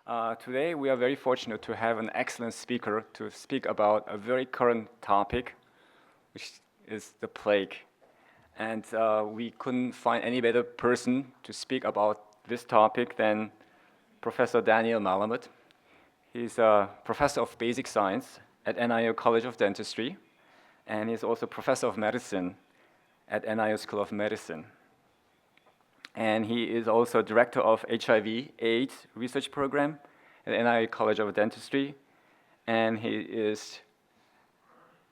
Today we are very fortunate to have an excellent speaker to speak about a very current topic, which is the plague. And we couldn't find any better person to speak about this topic than Professor Daniel Malamud. He's a professor of basic science at NYU College of Dentistry, and he's also professor of medicine at NYU School of Medicine. And he is also director of HIV/AIDS research program at NYU College of Dentistry, and he is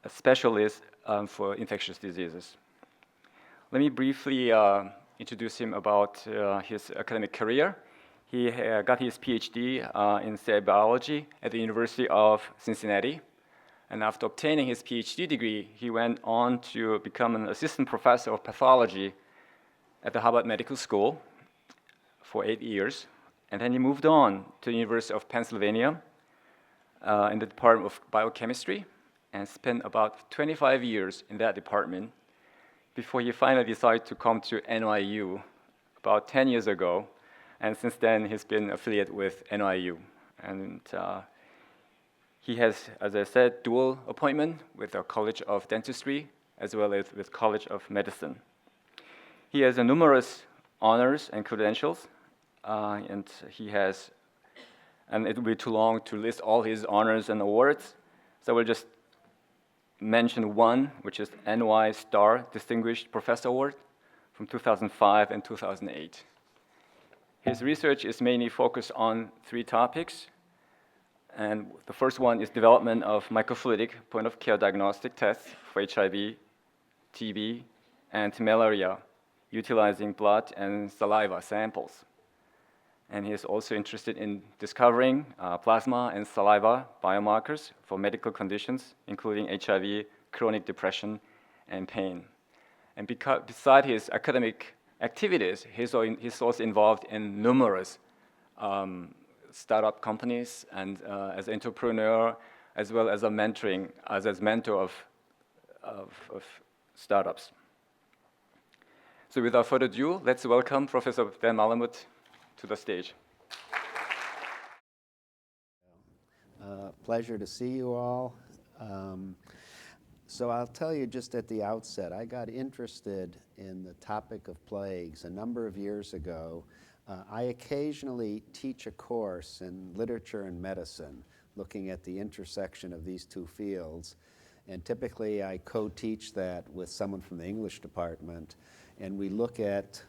a specialist for infectious diseases. Let me briefly introduce him about his academic career. He got his PhD in cell biology at the University of Cincinnati, and after obtaining his PhD degree, he went on to become an assistant professor of pathology at the Harvard Medical School for 8 years. And then he moved on to the University of Pennsylvania in the Department of Biochemistry and spent about 25 years in that department before he finally decided to come to NYU about 10 years ago. And since then, he's been affiliated with NYU. And he has, as I said, dual appointment with the College of Dentistry as well as with College of Medicine. He has numerous honors and credentials, and it will be too long to list all his honors and awards, so we'll just mention one, which is NY Star Distinguished Professor Award from 2005 and 2008. His research is mainly focused on 3 topics, and the first one is development of microfluidic point-of-care diagnostic tests for HIV, TB, and malaria, utilizing blood and saliva samples. And he is also interested in discovering plasma and saliva biomarkers for medical conditions, including HIV, chronic depression, and pain. And beside his academic activities, he's also involved in numerous startup companies and as an entrepreneur, as well as a mentor of startups. So without further ado, let's welcome Professor Dan Malamud to the stage. Pleasure to see you all. So I'll tell you just at the outset, I got interested in the topic of plagues a number of years ago. I occasionally teach a course in literature and medicine, looking at the intersection of these 2 fields. And typically I co-teach that with someone from the English department. And we look at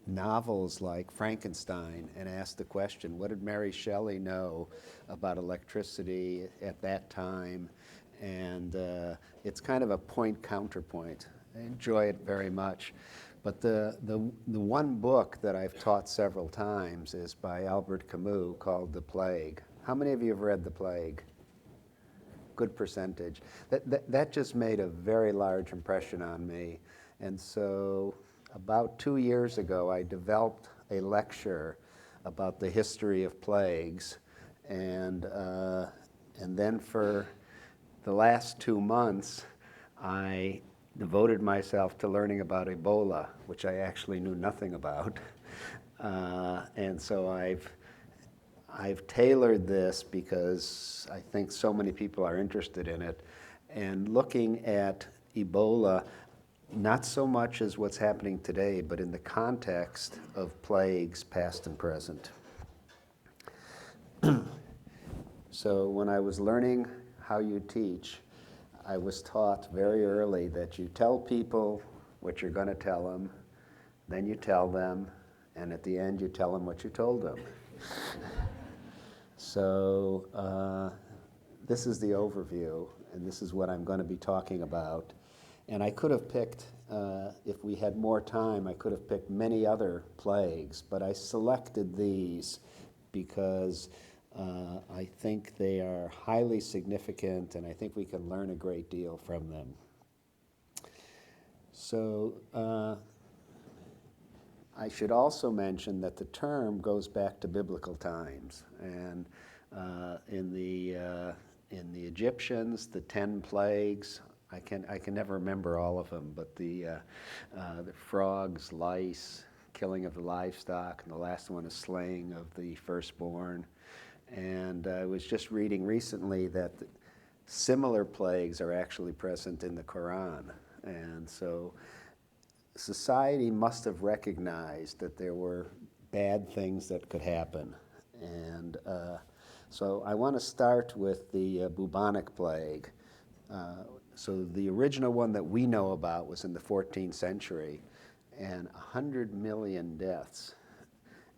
novels like Frankenstein and ask the question, what did Mary Shelley know about electricity at that time? And it's kind of a point-counterpoint. I enjoy it very much. But the one book that I've taught several times is by Albert Camus called The Plague. How many of you have read The Plague? Good percentage. That just made a very large impression on me. And so about 2 years ago, I developed a lecture about the history of plagues. And then for the last 2 months, I devoted myself to learning about Ebola, which I actually knew nothing about. And so I've tailored this because I think so many people are interested in it. And looking at Ebola, not so much as what's happening today, but in the context of plagues past and present. So when I was learning how you teach, I was taught very early that you tell people what you're going to tell them, then you tell them, and at the end you tell them what you told them. So this is the overview, and this is what I'm going to be talking about. And I could have picked, if we had more time, I could have picked many other plagues, but I selected these because I think they are highly significant, and I think we can learn a great deal from them. So I should also mention that the term goes back to biblical times, and in the Egyptians, the 10 plagues. I can never remember all of them, but the frogs, lice, killing of the livestock, and the last one is slaying of the firstborn. And I was just reading recently that similar plagues are actually present in the Quran. And so society must have recognized that there were bad things that could happen. And so I want to start with the bubonic plague. So the original one that we know about was in the 14th century, and 100 million deaths.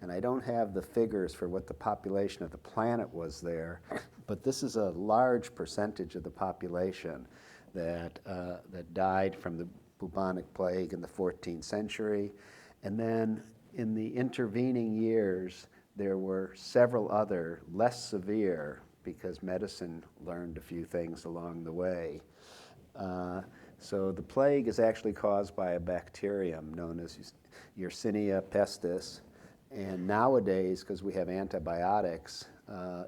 And I don't have the figures for what the population of the planet was there, but this is a large percentage of the population that died from the bubonic plague in the 14th century. And then in the intervening years, there were several other less severe, because medicine learned a few things along the way. So the plague is actually caused by a bacterium known as Yersinia pestis. And nowadays, because we have antibiotics,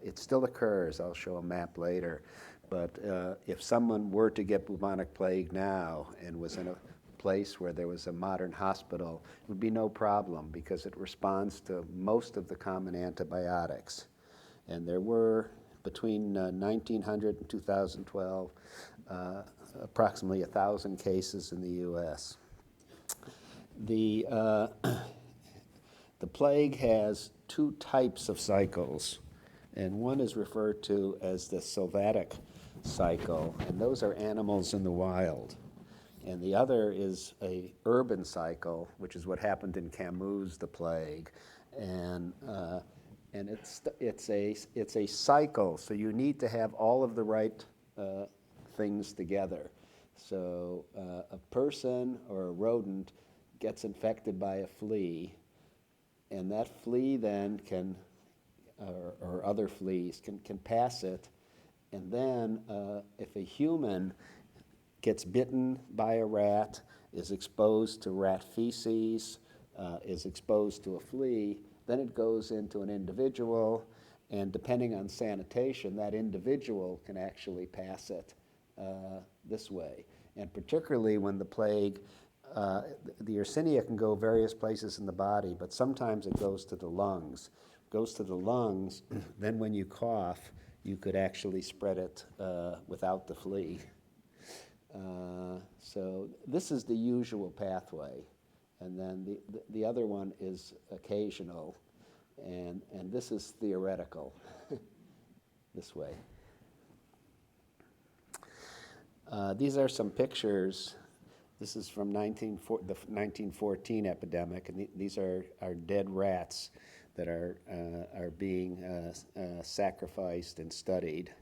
it still occurs. I'll show a map later. But if someone were to get bubonic plague now and was in a place where there was a modern hospital, it would be no problem because it responds to most of the common antibiotics. And there were, between 1900 and 2012, approximately 1,000 cases in the U.S. The plague has two types of cycles, and one is referred to as the sylvatic cycle, and those are animals in the wild. And the other is a urban cycle, which is what happened in Camus, the plague. And it's a cycle, so you need to have all of the right things together. So a person or a rodent gets infected by a flea, and that flea then can, or other fleas, can pass it. And then if a human gets bitten by a rat, is exposed to rat feces, is exposed to a flea, then it goes into an individual, and depending on sanitation, that individual can actually pass it this way. And particularly when the plague, the Yersinia can go various places in the body, but sometimes it goes to the lungs. Goes to the lungs, then when you cough, you could actually spread it without the flea. So this is the usual pathway. And then the other one is occasional, and this is theoretical, this way. These are some pictures. This is from the 1914 epidemic, and these are dead rats that are being sacrificed and studied.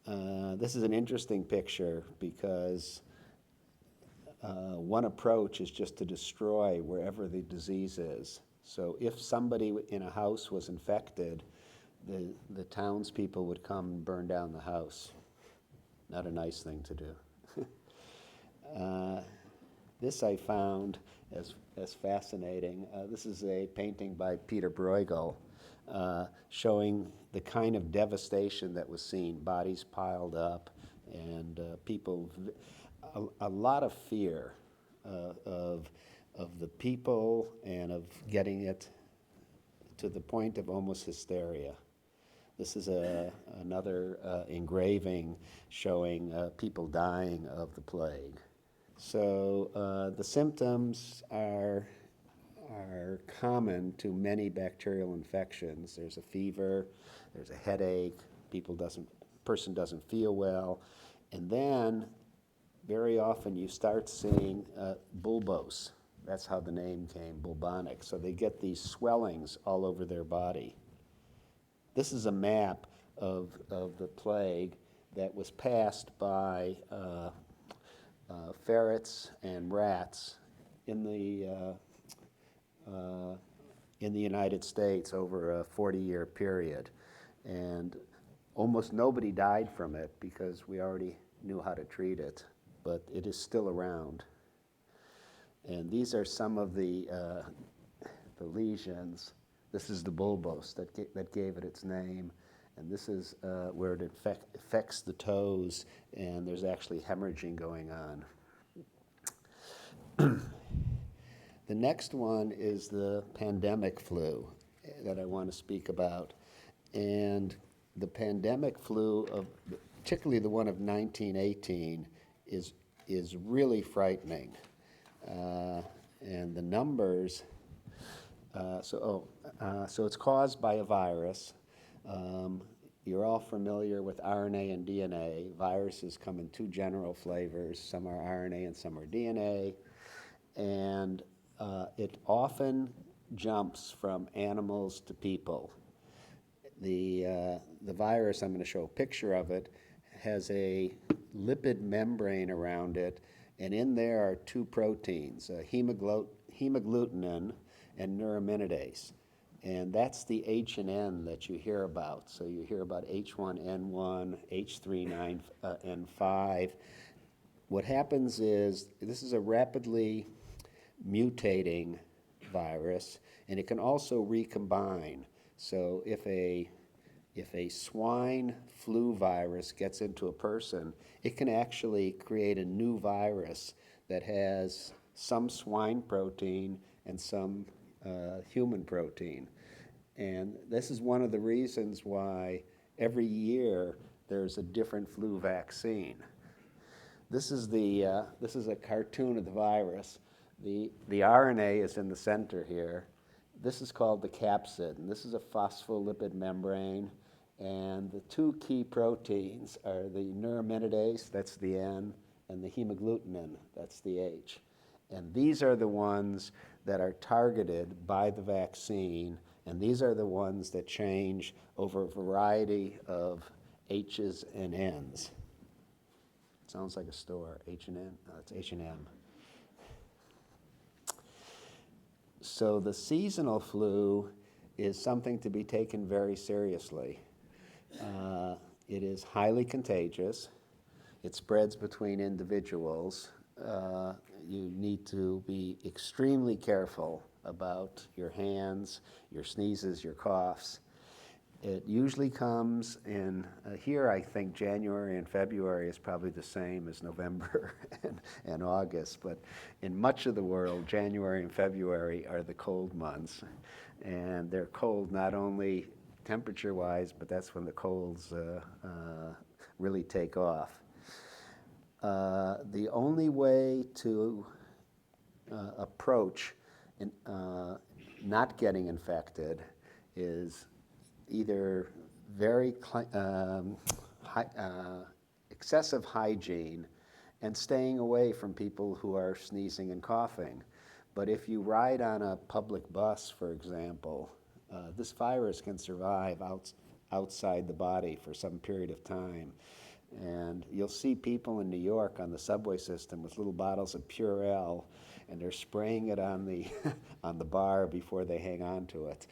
This is an interesting picture because one approach is just to destroy wherever the disease is. So if somebody in a house was infected, the townspeople would come and burn down the house. Not a nice thing to do. This I found as fascinating. This is a painting by Pieter Bruegel showing the kind of devastation that was seen, bodies piled up, and people, a lot of fear of the people and of getting it to the point of almost hysteria. This is another engraving showing people dying of the plague. So the symptoms are common to many bacterial infections. There's a fever, there's a headache, person doesn't feel well, and then very often you start seeing bulbos. That's how the name came, bubonic. So they get these swellings all over their body. This is a map of the plague that was passed by ferrets and rats in the United States over a 40-year period. And almost nobody died from it because we already knew how to treat it, but it is still around. And these are some of the lesions. This is the bulbos that gave it its name. And this is where it affects the toes, and there's actually hemorrhaging going on. The next one is the pandemic flu. that I want to speak about. And the pandemic flu, particularly the one of 1918, is really frightening. And the numbers, so it's caused by a virus. You're all familiar with RNA and DNA. Viruses come in two general flavors. Some are RNA and some are DNA. And it often jumps from animals to people. The virus, I'm going to show a picture of it, has a lipid membrane around it, and in there are two proteins, hemagglutinin and neuraminidase. And that's the H and N that you hear about. So you hear about H1N1, H3N5. What happens is, this is a rapidly mutating virus, and it can also recombine. So if a swine flu virus gets into a person, it can actually create a new virus that has some swine protein and some human protein. And this is one of the reasons why every year there's a different flu vaccine. This is a cartoon of the virus. The RNA is in the center here. This is called the capsid, and this is a phospholipid membrane. And the two key proteins are the neuraminidase, that's the N, and the hemagglutinin, that's the H. And these are the ones that are targeted by the vaccine, and these are the ones that change over a variety of H's and N's. Sounds like a store, H&N, no, it's H&M. So the seasonal flu is something to be taken very seriously. It is highly contagious. It spreads between individuals. You need to be extremely careful about your hands, your sneezes, your coughs. It usually comes in, here I think January and February is probably the same as November and August, but in much of the world, January and February are the cold months. And they're cold not only temperature-wise, but that's when the colds really take off. The only way to approach not getting infected is either very excessive hygiene and staying away from people who are sneezing and coughing. But if you ride on a public bus, for example, this virus can survive outside the body for some period of time. And you'll see people in New York on the subway system with little bottles of Purell, and they're spraying it on the on the bar before they hang on to it,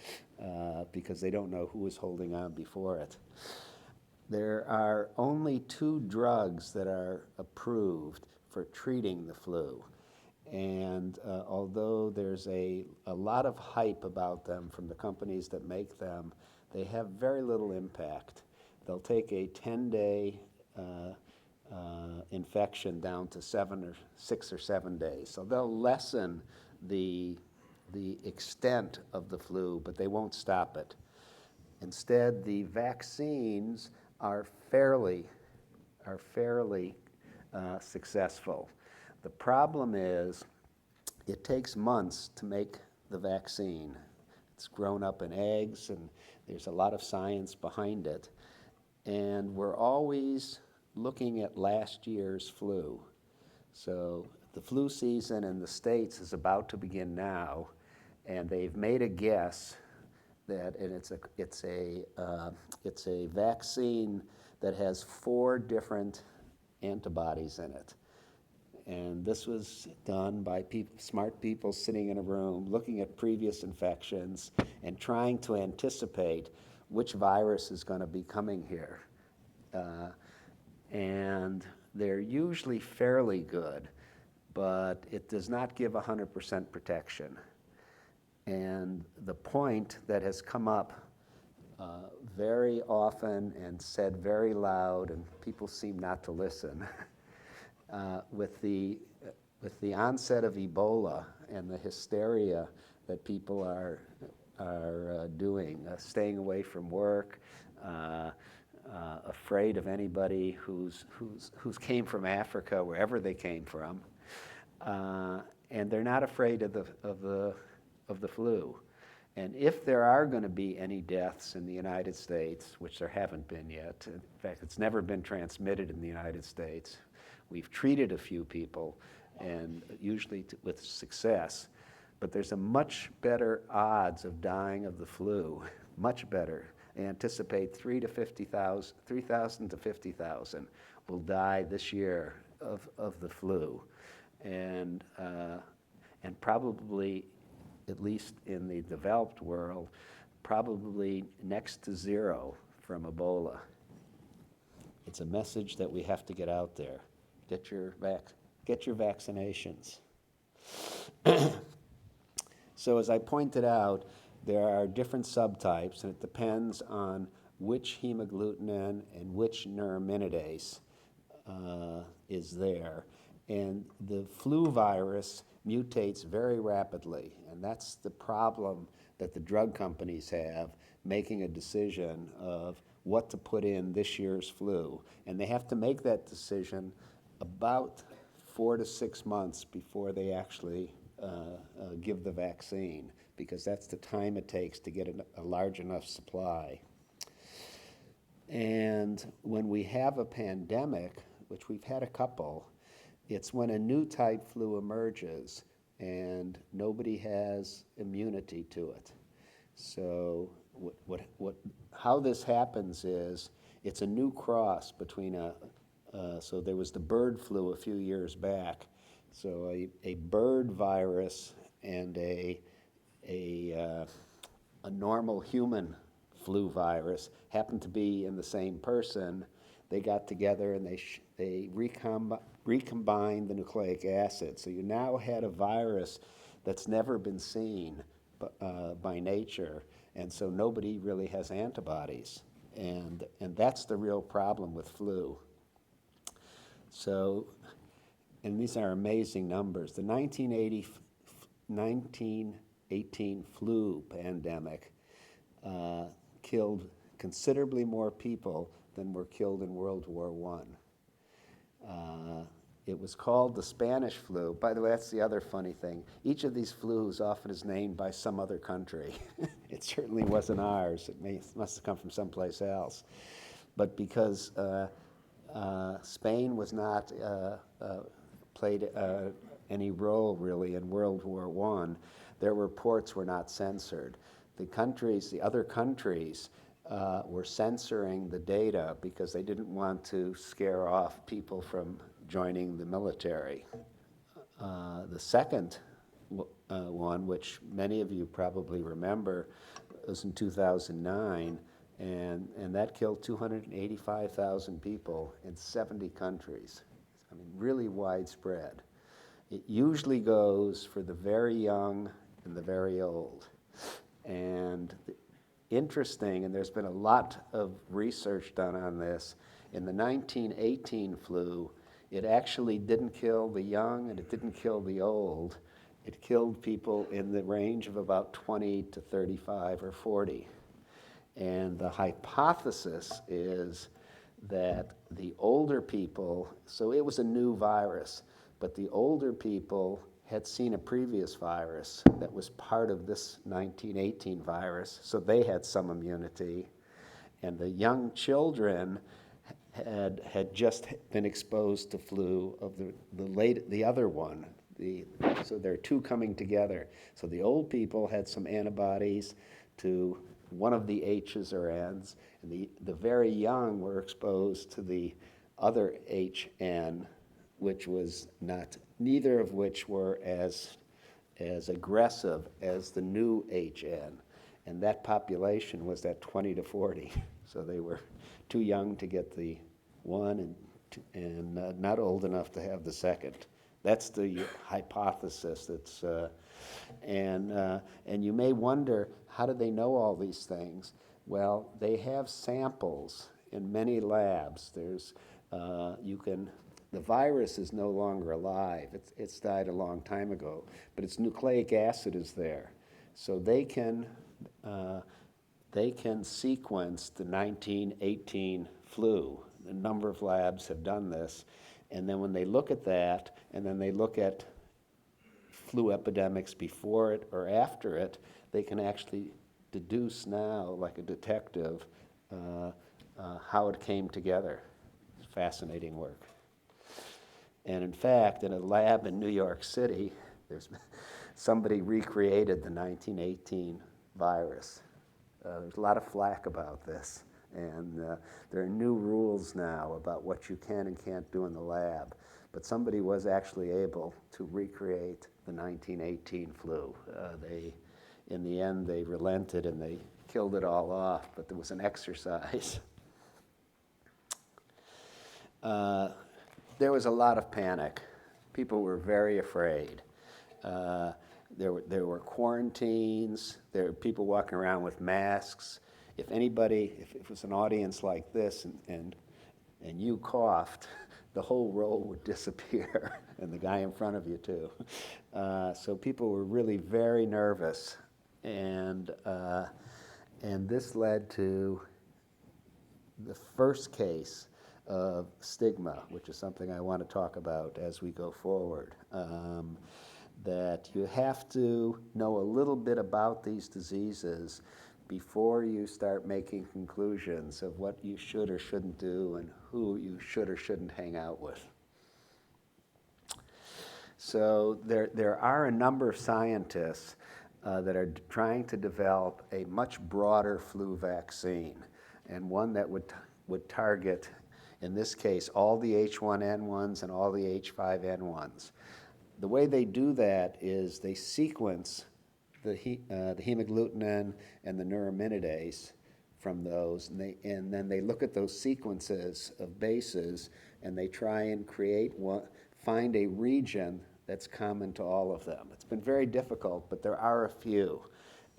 because they don't know who is holding on before it. There are only 2 drugs that are approved for treating the flu. And although there's a lot of hype about them from the companies that make them, they have very little impact. They'll take a 10-day infection down to 6 or 7 days. So they'll lessen the extent of the flu, but they won't stop it. Instead, the vaccines are fairly successful. The problem is it takes months to make the vaccine. It's grown up in eggs, and there's a lot of science behind it. And we're always looking at last year's flu. So the flu season in the States is about to begin now, and they've made a guess that, and it's a vaccine that has 4 different antibodies in it. And this was done by smart people sitting in a room looking at previous infections and trying to anticipate which virus is going to be coming here. And they're usually fairly good, but it does not give 100% protection. And the point that has come up very often and said very loud, and people seem not to listen, with the onset of Ebola and the hysteria that people are doing, staying away from work, afraid of anybody who's came from Africa, wherever they came from, and they're not afraid of the flu. And if there are going to be any deaths in the United States, which there haven't been yet, in fact, it's never been transmitted in the United States. We've treated a few people, and usually with success, but there's a much better odds of dying of the flu, much better. They anticipate 3,000 to 50,000 will die this year of the flu, and probably, at least in the developed world, probably next to zero from Ebola. It's a message that we have to get out there. Get your vaccinations. So as I pointed out, there are different subtypes, and it depends on which hemagglutinin and which neuraminidase is there. And the flu virus mutates very rapidly, and that's the problem that the drug companies have, making a decision of what to put in this year's flu. And they have to make that decision about 4 to 6 months before they actually give the vaccine, because that's the time it takes to get a large enough supply. And when we have a pandemic, which we've had a couple, it's when a new type flu emerges and nobody has immunity to it. So how this happens is it's a new cross between so there was the bird flu a few years back. So a bird virus and a normal human flu virus happened to be in the same person. They got together and they recombined the nucleic acid. So you now had a virus that's never been seen by nature, and so nobody really has antibodies. And that's the real problem with flu. So, and these are amazing numbers. The 1918 flu pandemic killed considerably more people than were killed in World War I. It was called the Spanish flu. By the way, that's the other funny thing. Each of these flus often is named by some other country. It certainly wasn't ours. It must have come from someplace else. But because Spain was not played any role really in World War I, their reports were not censored. The other countries were censoring the data because they didn't want to scare off people from joining the military. The second one, which many of you probably remember, was in 2009, and that killed 285,000 people in 70 countries. I mean, really widespread. It usually goes for the very young and the very old. And interesting, and there's been a lot of research done on this, in the 1918 flu, it actually didn't kill the young and it didn't kill the old. It killed people in the range of about 20 to 35 or 40. And the hypothesis is that the older people, so it was a new virus, but the older people had seen a previous virus that was part of this 1918 virus, so they had some immunity. And the young children had just been exposed to flu of the other one. So there are two coming together. So the old people had some antibodies to one of the H's or N's, and the very young were exposed to the other HN, which was not, neither of which were as aggressive as the new HN. And that population was at 20 to 40. So they were too young to get the one and not old enough to have the second. That's the hypothesis. That's and you may wonder, how do they know all these things? Well, they have samples in many labs. There's the virus is no longer alive. It's died a long time ago, but its nucleic acid is there, so they can they can sequence the 1918 flu. A number of labs have done this. And then when they look at that, and then they look at flu epidemics before it or after it, they can actually deduce now, like a detective, how it came together. It's fascinating work. And in fact, in a lab in New York City, somebody recreated the 1918 virus. There's a lot of flack about this, and there are new rules now about what you can and can't do in the lab. But somebody was actually able to recreate the 1918 flu. In the end, they relented and they killed it all off, but there was an exercise. There was a lot of panic. People were very afraid. There were quarantines. There were people walking around with masks. If it was an audience like this and you coughed, the whole row would disappear, and the guy in front of you too. So people were really very nervous, and this led to the first case of stigma, which is something I want to talk about as we go forward. That you have to know a little bit about these diseases before you start making conclusions of what you should or shouldn't do and who you should or shouldn't hang out with. So there are a number of scientists that are trying to develop a much broader flu vaccine, and one that would target, in this case, all the H1N1s and all the H5N1s. The way they do that is they sequence the hemagglutinin and the neuraminidase from those, and then they look at those sequences of bases, and they try and find a region that's common to all of them. It's been very difficult, but there are a few,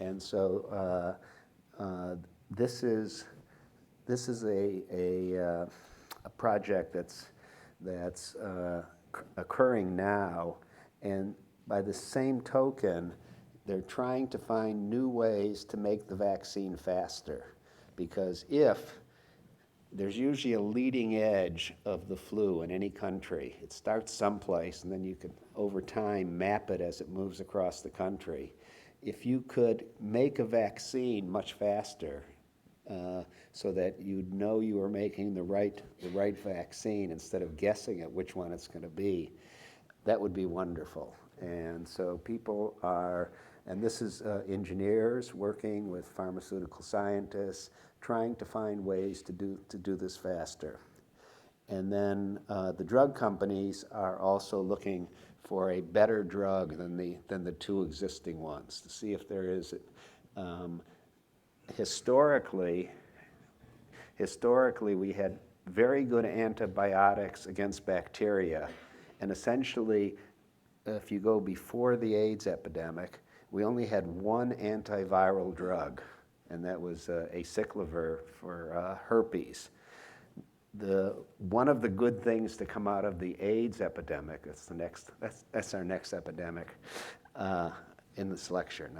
and so this is a project that's occurring now, and by the same token, they're trying to find new ways to make the vaccine faster, because there's usually a leading edge of the flu in any country. It starts someplace, and then you can, over time, map it as it moves across the country. If you could make a vaccine much faster, so that you'd know you were making the right vaccine instead of guessing at which one it's going to be, that would be wonderful. And so people are, and this is engineers working with pharmaceutical scientists, trying to find ways to do this faster. And then the drug companies are also looking for a better drug than the two existing ones, to see if there is. Historically, we had very good antibiotics against bacteria, and essentially, if you go before the AIDS epidemic, we only had one antiviral drug, and that was acyclovir for herpes. One of the good things to come out of the AIDS epidemic, that's our next epidemic in this lecture,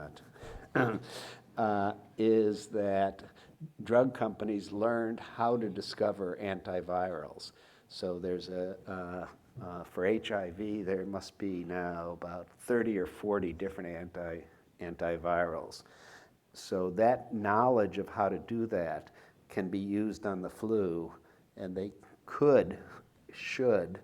is that drug companies learned how to discover antivirals. So there's for HIV, there must be now about 30 or 40 different antivirals. So that knowledge of how to do that can be used on the flu, and they should,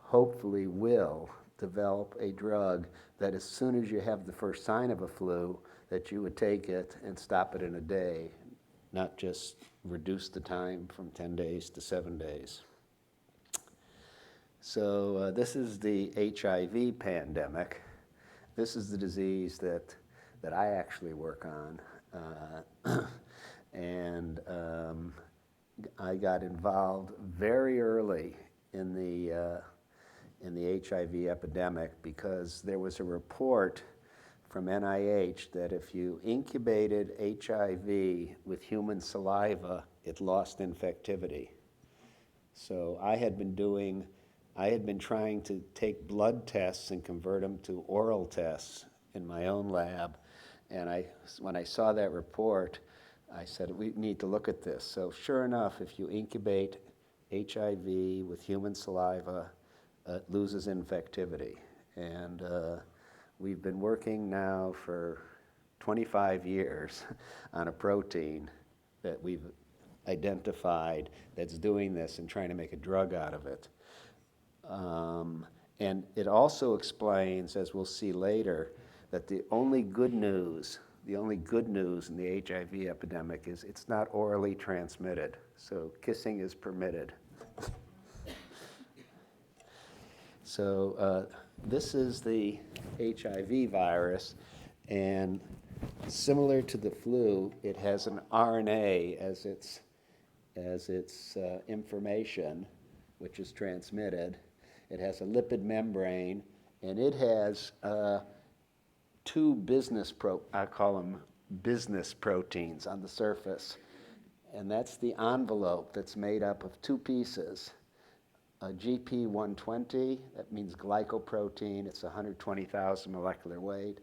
hopefully will, develop a drug that as soon as you have the first sign of a flu, that you would take it and stop it in a day, not just reduce the time from 10 days to 7 days. So this is the HIV pandemic. This is the disease that I actually work on. And I got involved very early in the HIV epidemic because there was a report from NIH that if you incubated HIV with human saliva, it lost infectivity. So I had been trying to take blood tests and convert them to oral tests in my own lab, And when I saw that report, I said, we need to look at this. So sure enough, if you incubate HIV with human saliva, it loses infectivity. And we've been working now for 25 years on a protein that we've identified that's doing this and trying to make a drug out of it. And it also explains, as we'll see later, that the only good news in the HIV epidemic is it's not orally transmitted. So kissing is permitted. So this is the HIV virus, and similar to the flu, it has an RNA as its information, which is transmitted. It has a lipid membrane, and it has two I call them business proteins on the surface. And that's the envelope that's made up of two pieces. A GP120, that means glycoprotein, it's 120,000 molecular weight,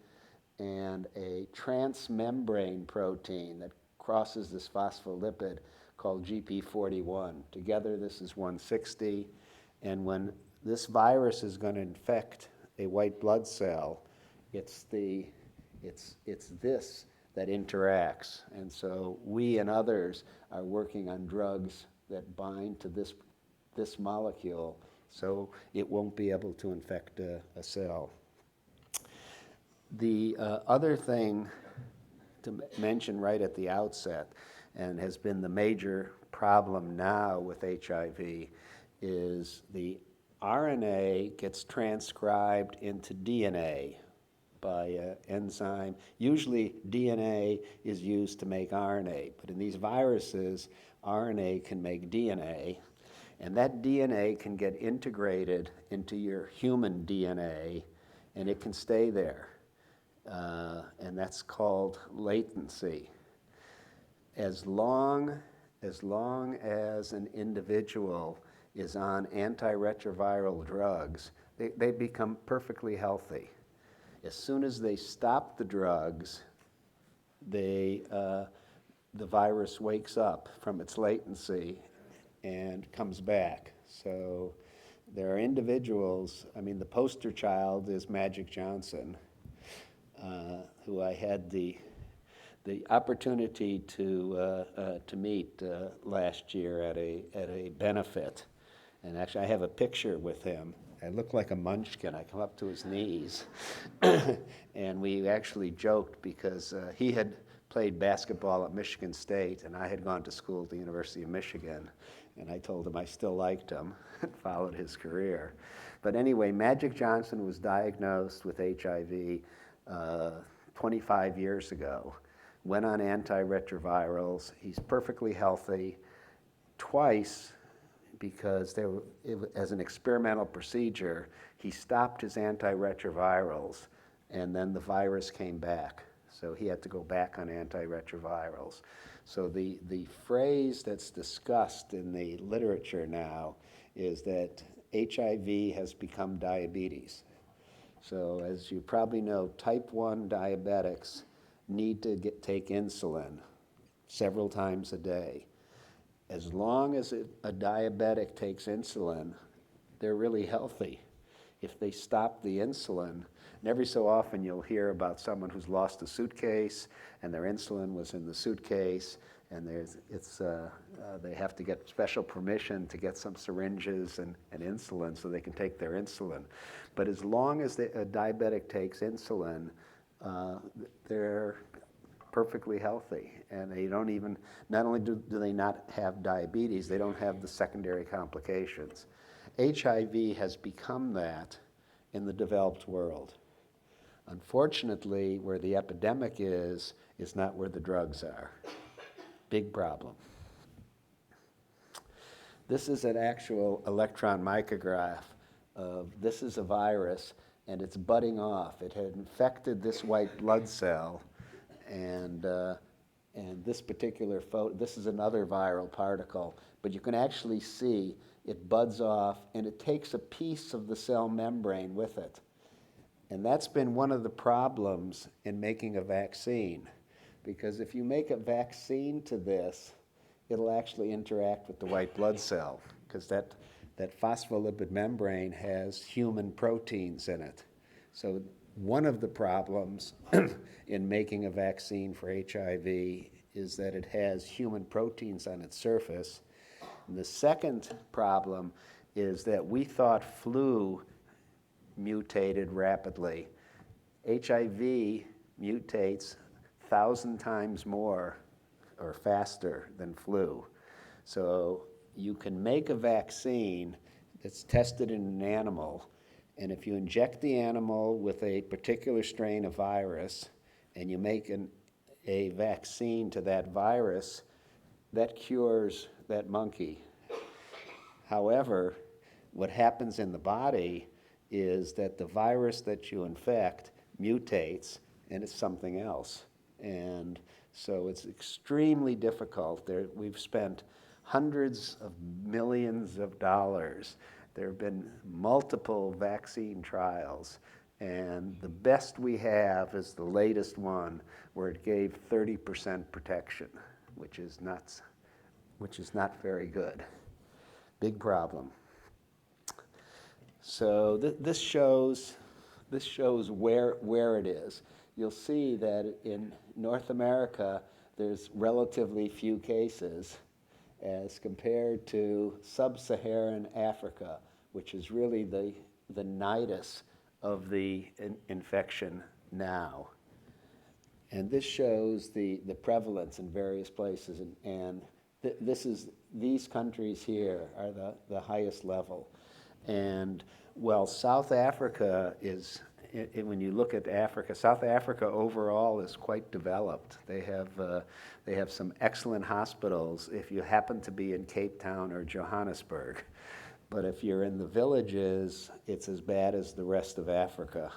and a transmembrane protein that crosses this phospholipid called GP41. Together this is 160, and when this virus is going to infect a white blood cell, it's this that interacts. And so we and others are working on drugs that bind to this molecule so it won't be able to infect a cell. The other thing to mention right at the outset, and has been the major problem now with HIV, is the RNA gets transcribed into DNA by an enzyme. Usually DNA is used to make RNA, but in these viruses, RNA can make DNA, and that DNA can get integrated into your human DNA, and it can stay there. And that's called latency. As long as an individual is on antiretroviral drugs, they become perfectly healthy. As soon as they stop the drugs, the virus wakes up from its latency and comes back. So there are individuals, I mean, the poster child is Magic Johnson, who I had the opportunity to meet last year at a benefit. And actually, I have a picture with him. I look like a munchkin. I come up to his knees. And we actually joked because he had played basketball at Michigan State, and I had gone to school at the University of Michigan. And I told him I still liked him and followed his career. But anyway, Magic Johnson was diagnosed with HIV 25 years ago. Went on antiretrovirals. He's perfectly healthy. Twice, because as an experimental procedure, he stopped his antiretrovirals, and then the virus came back. So he had to go back on antiretrovirals. So the phrase that's discussed in the literature now is that HIV has become diabetes. So as you probably know, type 1 diabetics need to take insulin several times a day. As long as a diabetic takes insulin, they're really healthy. If they stop the insulin, and every so often you'll hear about someone who's lost a suitcase and their insulin was in the suitcase, and they have to get special permission to get some syringes and insulin so they can take their insulin. But as long as a diabetic takes insulin, they're perfectly healthy, and they don't even, not only do they not have diabetes, they don't have the secondary complications. HIV has become that in the developed world. Unfortunately, where the epidemic is not where the drugs are. Big problem. This is an actual electron micrograph of, this is a virus, and it's budding off. It had infected this white blood cell, and this particular photo, this is another viral particle, but you can actually see it buds off, and it takes a piece of the cell membrane with it. And that's been one of the problems in making a vaccine, because if you make a vaccine to this, it'll actually interact with the white blood cell, because that phospholipid membrane has human proteins in it. So one of the problems in making a vaccine for HIV is that it has human proteins on its surface. And the second problem is that we thought flu mutated rapidly. HIV mutates 1,000 times more or faster than flu. So you can make a vaccine that's tested in an animal, and if you inject the animal with a particular strain of virus and you make a vaccine to that virus, that cures that monkey. However, what happens in the body is that the virus that you infect mutates and it's something else. And so it's extremely difficult. We've spent hundreds of millions of dollars. There have been multiple vaccine trials, and the best we have is the latest one where it gave 30% protection, which is not very good. Big problem. So this shows where it is. You'll see that in North America, there's relatively few cases as compared to sub-Saharan Africa, which is really the nidus of the infection now. And this shows the prevalence in various places, and these countries here are the highest level. And well, South Africa is, when you look at Africa, South Africa overall is quite developed. They have some excellent hospitals if you happen to be in Cape Town or Johannesburg. But if you're in the villages, it's as bad as the rest of Africa.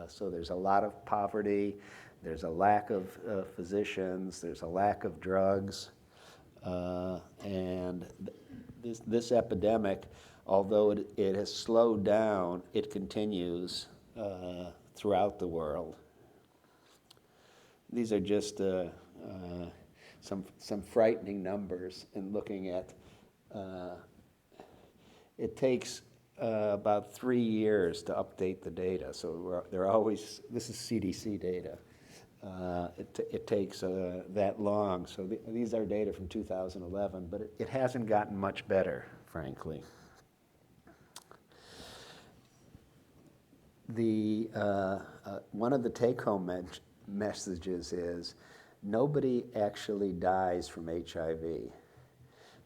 So there's a lot of poverty, there's a lack of physicians, there's a lack of drugs, and this epidemic, although it has slowed down, it continues throughout the world. These are just some frightening numbers in looking at. It takes about 3 years to update the data, so they're always, this is CDC data. It takes that long, so these are data from 2011, but it hasn't gotten much better, frankly. One of the take-home messages is nobody actually dies from HIV.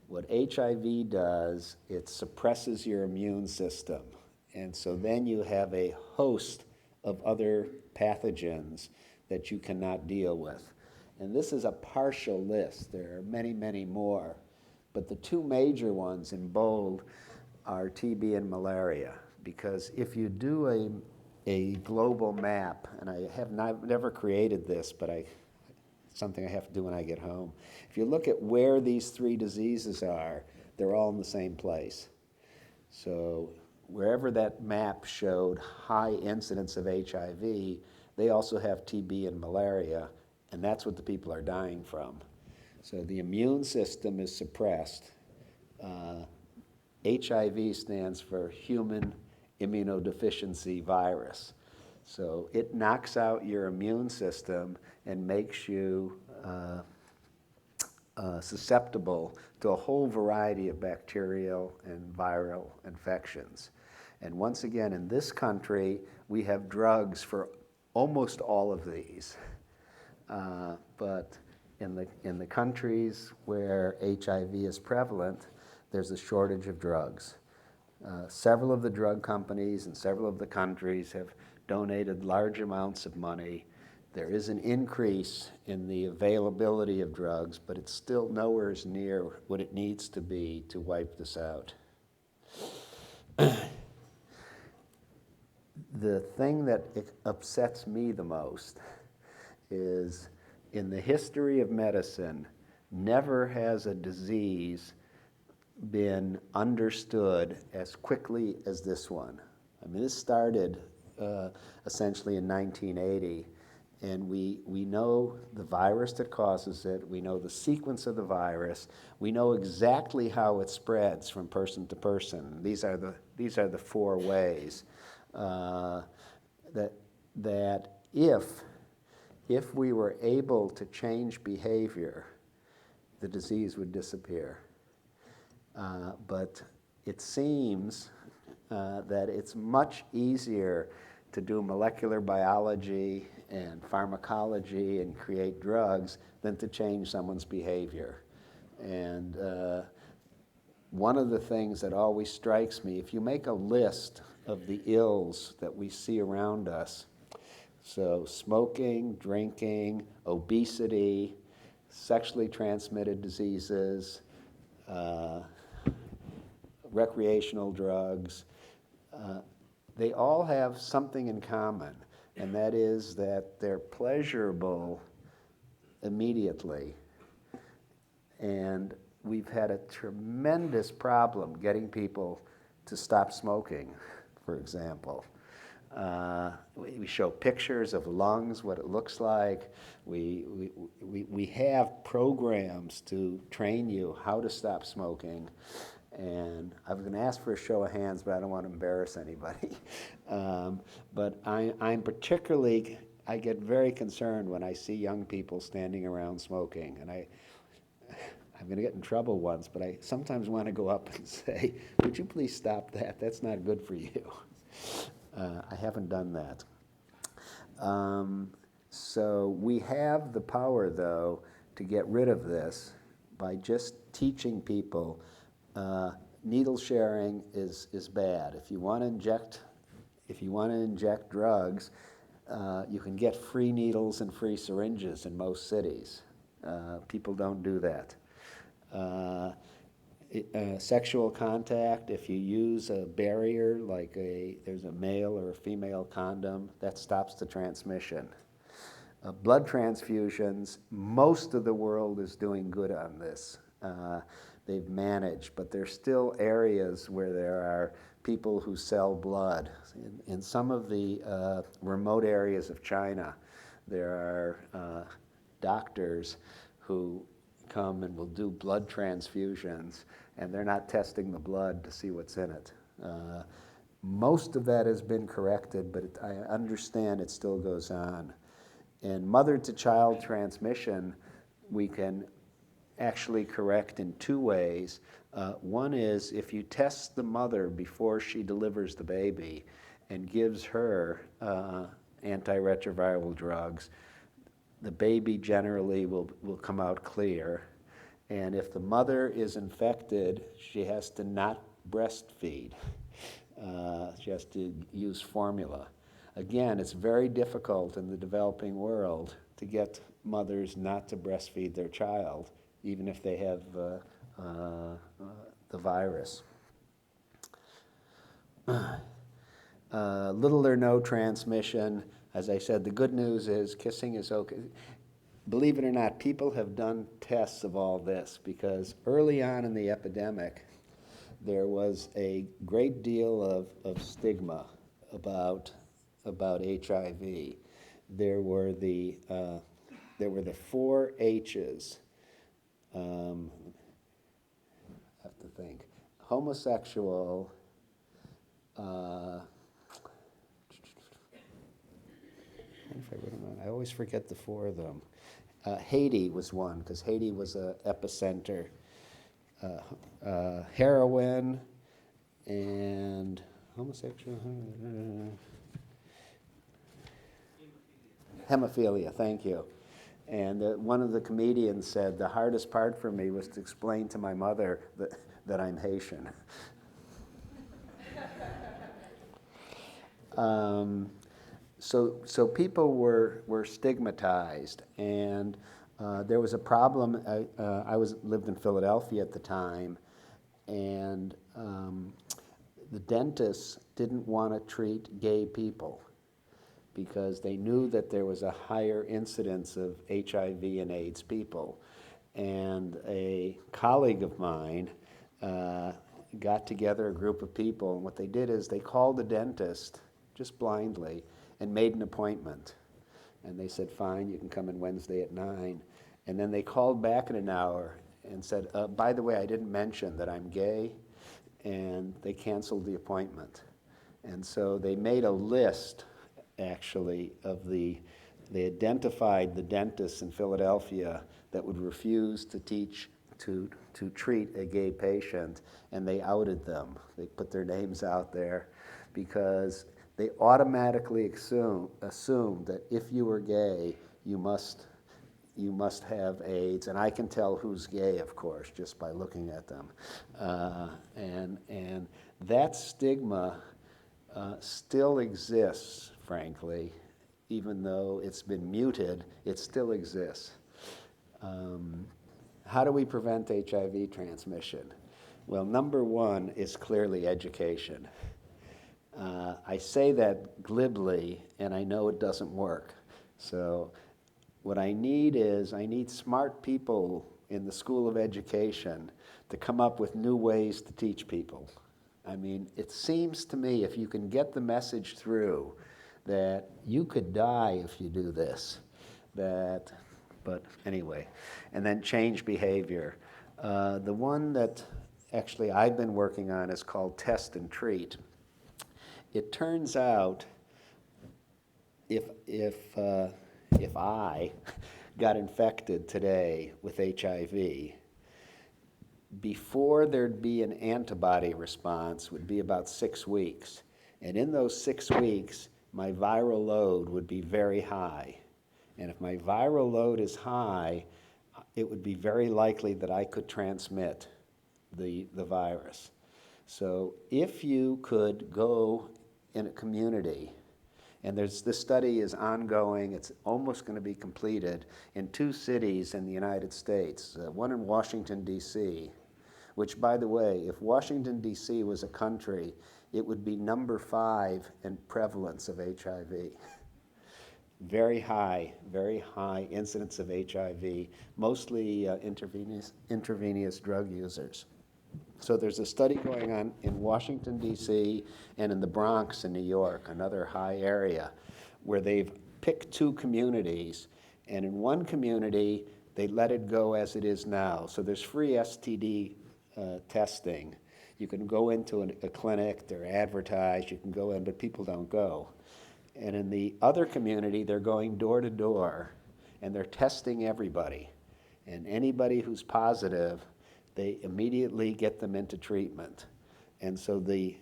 What HIV does, it suppresses your immune system, and so then you have a host of other pathogens that you cannot deal with. And this is a partial list. There are many, many more, but the two major ones in bold are TB and malaria, because if you do a global map, and I have never created this, but it's something I have to do when I get home. If you look at where these three diseases are, they're all in the same place. So wherever that map showed high incidence of HIV, they also have TB and malaria, and that's what the people are dying from. So the immune system is suppressed. HIV stands for human immunodeficiency virus. So it knocks out your immune system and makes you susceptible to a whole variety of bacterial and viral infections. And once again, in this country, we have drugs for almost all of these. But in the countries where HIV is prevalent, there's a shortage of drugs. Several of the drug companies and several of the countries have donated large amounts of money. There is an increase in the availability of drugs, but it's still nowhere near what it needs to be to wipe this out. The thing that upsets me the most is, in the history of medicine, never has a disease been understood as quickly as this one. I mean, this started essentially in 1980. And we know the virus that causes it, we know the sequence of the virus, we know exactly how it spreads from person to person. These are the four ways that if we were able to change behavior, the disease would disappear. But it seems that it's much easier to do molecular biology and pharmacology and create drugs than to change someone's behavior. And one of the things that always strikes me, if you make a list of the ills that we see around us, so smoking, drinking, obesity, sexually transmitted diseases, recreational drugs, they all have something in common, and that is that they're pleasurable immediately. And we've had a tremendous problem getting people to stop smoking, for example. We show pictures of lungs, what it looks like. We have programs to train you how to stop smoking. And I was going to ask for a show of hands, but I don't want to embarrass anybody. But I'm particularly, I get very concerned when I see young people standing around smoking. And I'm going to get in trouble once, but I sometimes want to go up and say, would you please stop that? That's not good for you. I haven't done that. So we have the power, though, to get rid of this by just teaching people. Needle sharing is bad. If you want to inject drugs, you can get free needles and free syringes in most cities. People don't do that. Sexual contact, if you use a barrier like there's a male or a female condom, that stops the transmission. Blood transfusions, most of the world is doing good on this. They've managed, but there's still areas where there are people who sell blood. In some of the remote areas of China, there are doctors who come and will do blood transfusions, and they're not testing the blood to see what's in it. Most of that has been corrected, but I understand it still goes on. And mother-to-child transmission, we can actually correct in two ways. One is if you test the mother before she delivers the baby and gives her antiretroviral drugs, the baby generally will come out clear. And if the mother is infected, she has to not breastfeed. She has to use formula. Again, it's very difficult in the developing world to get mothers not to breastfeed their child, even if they have the virus. Little or no transmission. As I said, the good news is kissing is okay. Believe it or not, people have done tests of all this because early on in the epidemic, there was a great deal of stigma about HIV. There were the 4 H's. I have to think. Homosexual. I always forget the 4 of them. Haiti was one, because Haiti was an epicenter. Heroin and homosexual. Hemophilia, thank you. And one of the comedians said, the hardest part for me was to explain to my mother that I'm Haitian. So people were stigmatized, and there was a problem. I lived in Philadelphia at the time, and the dentists didn't want to treat gay people because they knew that there was a higher incidence of HIV and AIDS people. And a colleague of mine got together a group of people, and what they did is they called the dentist just blindly, and made an appointment. And they said, fine, you can come in Wednesday at 9. And then they called back in an hour and said, by the way, I didn't mention that I'm gay, and they canceled the appointment. And so they made a list, actually, they identified the dentists in Philadelphia that would refuse to treat a gay patient, and they outed them. They put their names out there because they automatically assumed that if you were gay, you must have AIDS, and I can tell who's gay, of course, just by looking at them. And that stigma still exists, frankly, even though it's been muted, it still exists. How do we prevent HIV transmission? Well, number one is clearly education. I say that glibly, and I know it doesn't work. So what I need smart people in the School of Education to come up with new ways to teach people. I mean, it seems to me if you can get the message through that you could die if you do this, but anyway, and then change behavior. The one that actually I've been working on is called test and treat. It turns out if I got infected today with HIV, before there'd be an antibody response would be about 6 weeks. And in those 6 weeks, my viral load would be very high. And if my viral load is high, it would be very likely that I could transmit the virus. So if you could go in a community, and this study is ongoing, it's almost going to be completed in 2 cities in the United States, one in Washington, D.C., which, by the way, if Washington, D.C. was a country, it would be number 5 in prevalence of HIV. Very high incidence of HIV, mostly intravenous drug users. So there's a study going on in Washington, D.C., and in the Bronx in New York, another high area, where they've picked 2 communities, and in one community, they let it go as it is now. So there's free STD testing. You can go into a clinic, they're advertised, you can go in, but people don't go. And in the other community, they're going door to door, and they're testing everybody. And anybody who's positive, they immediately get them into treatment. And so the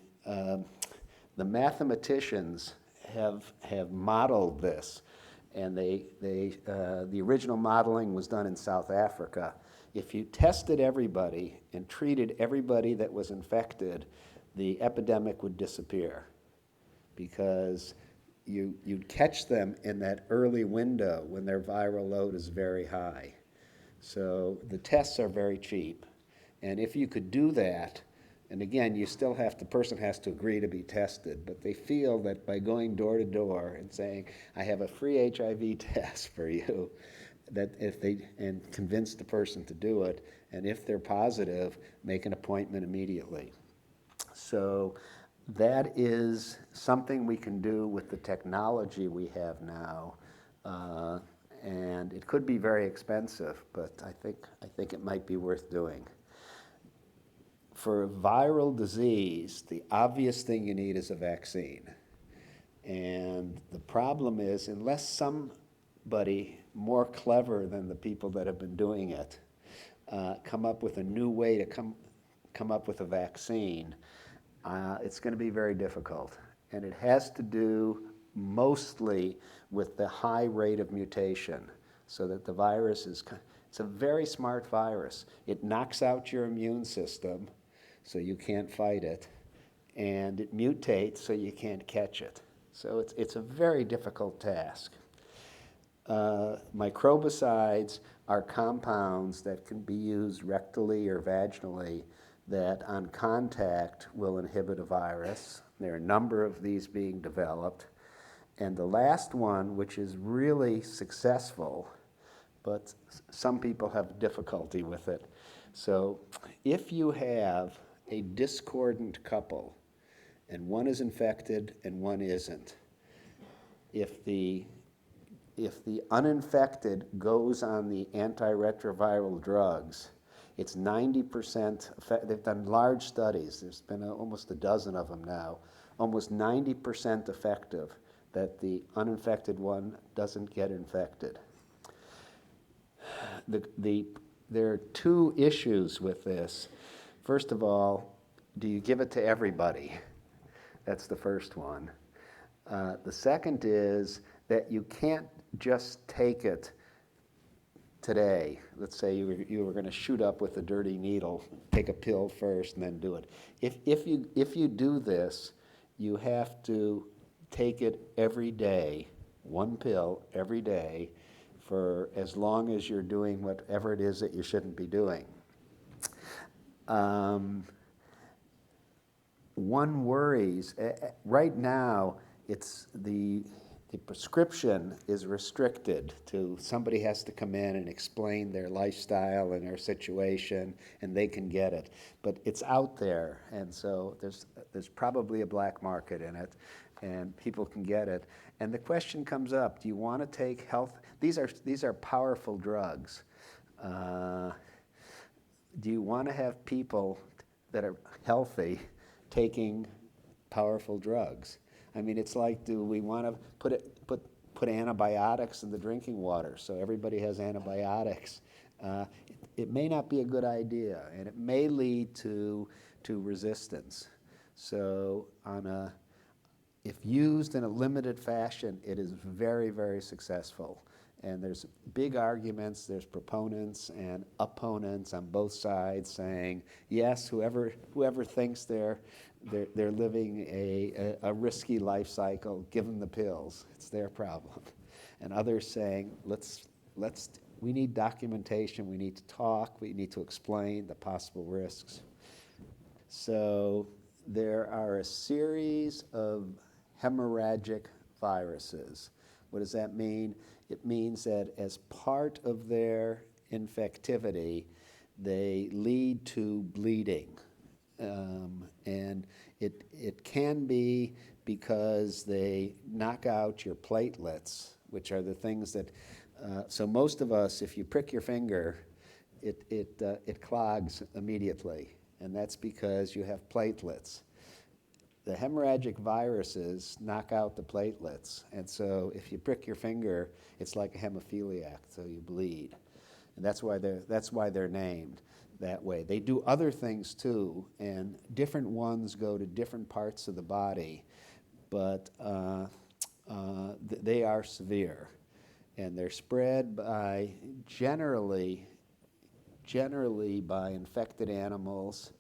mathematicians have modeled this, and the original modeling was done in South Africa. If you tested everybody and treated everybody that was infected, the epidemic would disappear, because you'd catch them in that early window when their viral load is very high. So the tests are very cheap. And if you could do that, and again, the person has to agree to be tested, but they feel that by going door to door and saying, I have a free HIV test for you, and convince the person to do it, and if they're positive, make an appointment immediately. So that is something we can do with the technology we have now, and it could be very expensive, but I think it might be worth doing. For a viral disease, the obvious thing you need is a vaccine. And the problem is, unless somebody more clever than the people that have been doing it come up with a new way to come up with a vaccine, it's going to be very difficult. And it has to do mostly with the high rate of mutation, so that the virus it's a very smart virus. It knocks out your immune system, so you can't fight it, and it mutates so you can't catch it. So it's a very difficult task. Microbicides are compounds that can be used rectally or vaginally that on contact will inhibit a virus. There are a number of these being developed. And the last one, which is really successful, but some people have difficulty with it. So if you have a discordant couple, and one is infected and one isn't. If the uninfected goes on the antiretroviral drugs, it's 90%, they've done large studies, there's been almost a dozen of them now, almost 90% effective that the uninfected one doesn't get infected. There are two issues with this. First of all, do you give it to everybody? That's the first one. The second is that you can't just take it today. Let's say you were going to shoot up with a dirty needle, take a pill first and then do it. If you do this, you have to take it every day, one pill every day, for as long as you're doing whatever it is that you shouldn't be doing. One worries, right now, it's the prescription is restricted to somebody has to come in and explain their lifestyle and their situation, and they can get it. But it's out there, and so there's probably a black market in it, and people can get it. And the question comes up: do you want to take health? These are powerful drugs. Do you want to have people that are healthy taking powerful drugs? I mean, it's like, do we want to put antibiotics in the drinking water so everybody has antibiotics? It may not be a good idea, and it may lead to resistance. So if used in a limited fashion, it is very, very successful. And there's big arguments, there's proponents and opponents on both sides saying, yes, whoever thinks they're living a risky life cycle, give them the pills, it's their problem. And others saying, we need documentation, we need to talk, we need to explain the possible risks. So there are a series of hemorrhagic viruses. What does that mean? It means that as part of their infectivity, they lead to bleeding. And it can be because they knock out your platelets, which are the things that, so most of us, if you prick your finger, it clogs immediately, and that's because you have platelets. The hemorrhagic viruses knock out the platelets, and so if you prick your finger, it's like a hemophiliac, so you bleed. And that's why they're named that way. They do other things too, and different ones go to different parts of the body, but they are severe. And they're spread by generally by infected animals,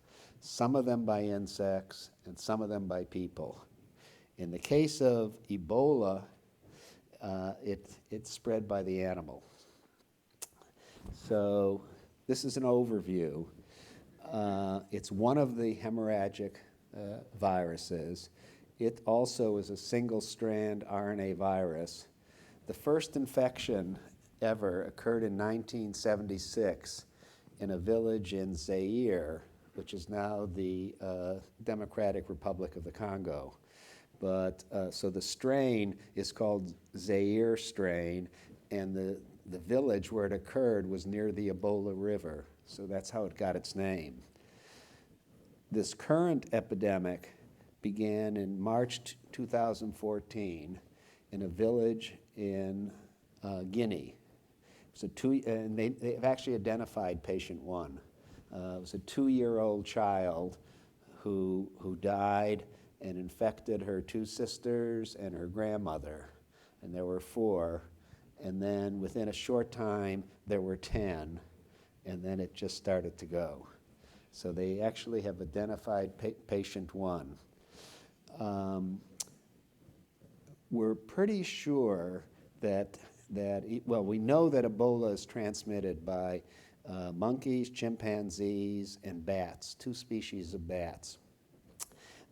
some of them by insects, and some of them by people. In the case of Ebola, it's spread by the animal. So this is an overview. It's one of the hemorrhagic viruses. It also is a single-strand RNA virus. The first infection ever occurred in 1976 in a village in Zaire, which is now the Democratic Republic of the Congo. But so the strain is called Zaire strain, and the village where it occurred was near the Ebola River, so that's how it got its name. This current epidemic began in March 2014 in a village in Guinea. So and they've actually identified patient one. It was a 2-year-old child who died and infected her 2 sisters and her grandmother, and there were 4. And then within a short time, there were 10, and then it just started to go. So they actually have identified patient 1. We're pretty sure that we know that Ebola is transmitted by monkeys, chimpanzees, and bats, 2 species of bats.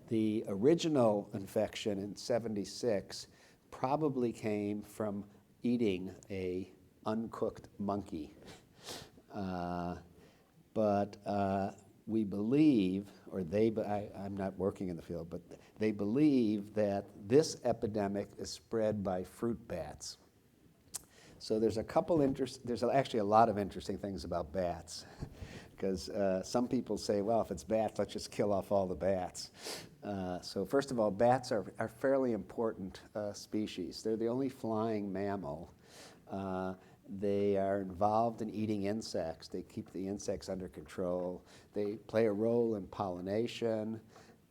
The original infection in '76 probably came from eating a uncooked monkey. But we believe, I'm not working in the field, but they believe that this epidemic is spread by fruit bats. So there's actually a lot of interesting things about bats, because some people say, well, if it's bats, let's just kill off all the bats. So first of all, bats are fairly important species. They're the only flying mammal. They are involved in eating insects. They keep the insects under control. They play a role in pollination,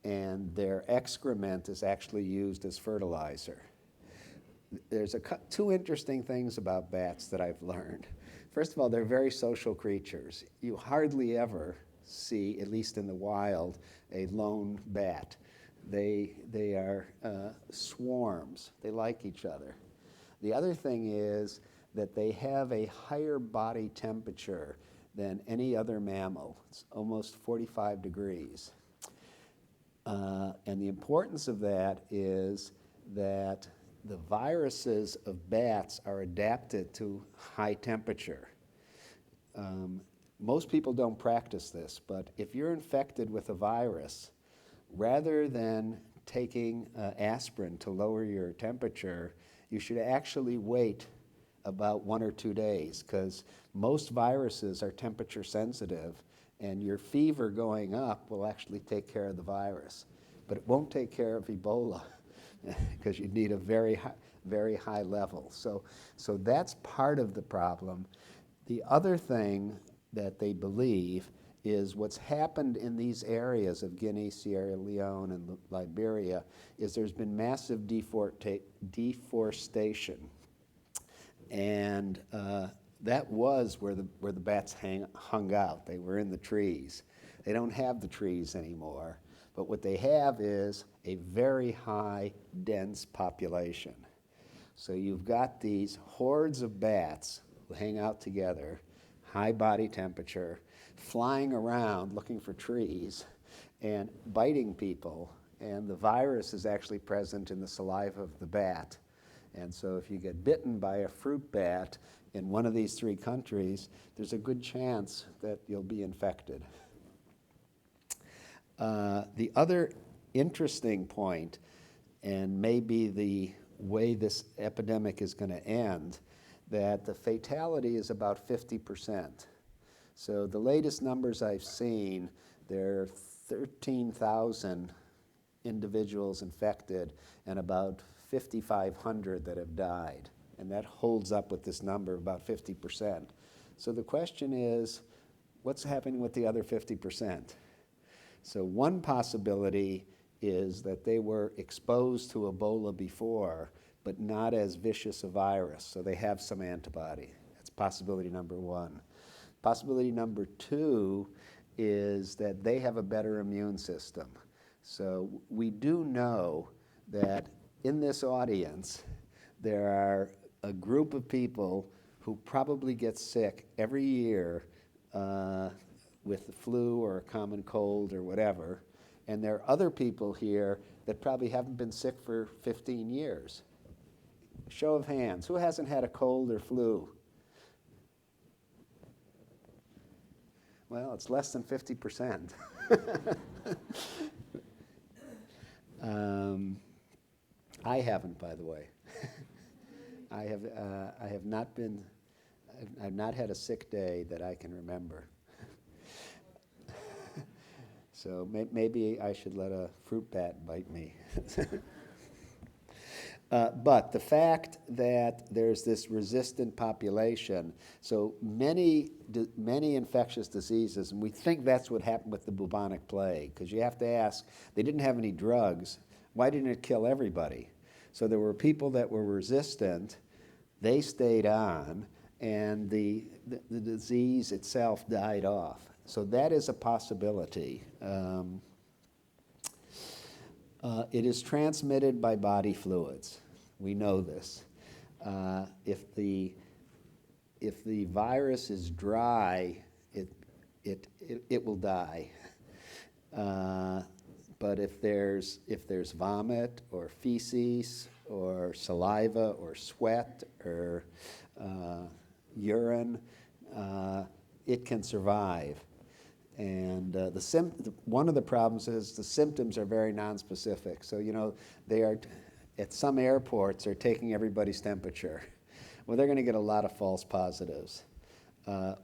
and their excrement is actually used as fertilizer. There's two interesting things about bats that I've learned. First of all, they're very social creatures. You hardly ever see, at least in the wild, a lone bat. They are swarms. They like each other. The other thing is that they have a higher body temperature than any other mammal. It's almost 45 degrees. And the importance of that is that the viruses of bats are adapted to high temperature. Most people don't practice this, but if you're infected with a virus, rather than taking aspirin to lower your temperature, you should actually wait about 1 or 2 days, because most viruses are temperature sensitive, and your fever going up will actually take care of the virus. But it won't take care of Ebola, because you need a very high level. So that's part of the problem. The other thing that they believe is what's happened in these areas of Guinea, Sierra Leone, and Liberia is there's been massive deforestation. And that was where the bats hung out. They were in the trees. They don't have the trees anymore. But what they have is a very high, dense population. So you've got these hordes of bats who hang out together, high body temperature, flying around looking for trees and biting people. And the virus is actually present in the saliva of the bat. And so if you get bitten by a fruit bat in one of these 3 countries, there's a good chance that you'll be infected. The other interesting point, and maybe the way this epidemic is going to end, that the fatality is about 50%. So the latest numbers I've seen, there are 13,000 individuals infected and about 5,500 that have died. And that holds up with this number, about 50%. So the question is, what's happening with the other 50%? So one possibility is that they were exposed to Ebola before, but not as vicious a virus, so they have some antibody. That's possibility number 1. Possibility number 2 is that they have a better immune system. So we do know that in this audience, there are a group of people who probably get sick every year with the flu or a common cold or whatever. And there are other people here that probably haven't been sick for 15 years. Show of hands, who hasn't had a cold or flu? Well, it's less than 50%. I haven't, by the way. I've not had a sick day that I can remember. So maybe I should let a fruit bat bite me. But the fact that there's this resistant population, so many infectious diseases, and we think that's what happened with the bubonic plague, because you have to ask, they didn't have any drugs, why didn't it kill everybody? So there were people that were resistant, they stayed on, and the disease itself died off. So that is a possibility. It is transmitted by body fluids. We know this. If the virus is dry, it will die. But if there's vomit or feces or saliva or sweat or urine, it can survive. And one of the problems is the symptoms are very nonspecific. So, they are, at some airports, they're taking everybody's temperature. Well, they're going to get a lot of false positives.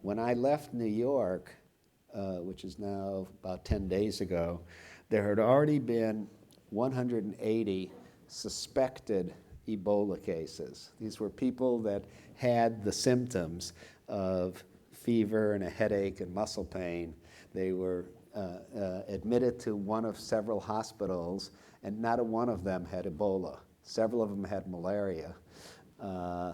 When I left New York, which is now about 10 days ago, there had already been 180 suspected Ebola cases. These were people that had the symptoms of fever and a headache and muscle pain. They were admitted to one of several hospitals, and not a one of them had Ebola. Several of them had malaria.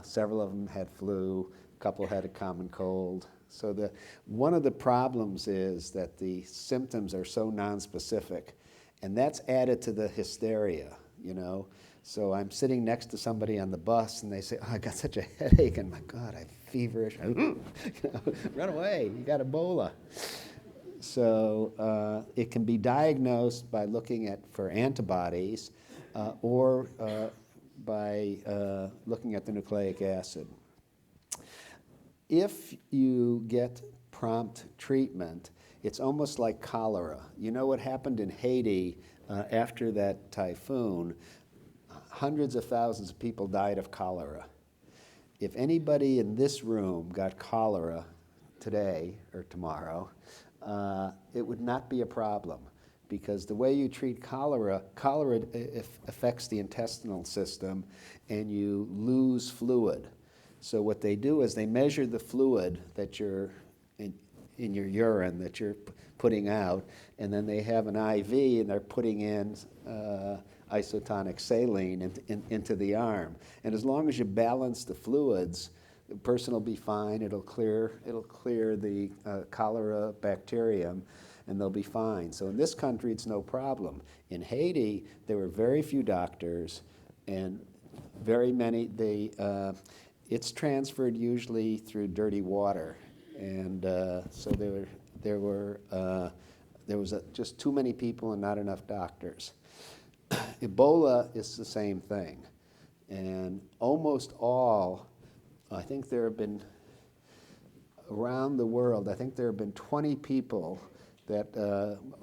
Several of them had flu. A couple had a common cold. So one of the problems is that the symptoms are so nonspecific, and that's added to the hysteria, So I'm sitting next to somebody on the bus, and they say, "Oh, I got such a headache, and my God, I'm feverish." Run away, you got Ebola. So it can be diagnosed by looking for antibodies or by looking at the nucleic acid. If you get prompt treatment, it's almost like cholera. You know what happened in Haiti after that typhoon? Hundreds of thousands of people died of cholera. If anybody in this room got cholera today or tomorrow, it would not be a problem, because the way you treat cholera affects the intestinal system, and you lose fluid. So what they do is they measure the fluid that you're in your urine that you're putting out, and then they have an IV, and they're putting in isotonic saline into the arm. And as long as you balance the fluids, the person will be fine. It'll clear the cholera bacterium, and they'll be fine. So in this country, it's no problem. In Haiti, there were very few doctors, and very many. It's transferred usually through dirty water, and so there was just too many people and not enough doctors. Ebola is the same thing, and almost all, I think there have been, around the world, I think there have been 20 people that,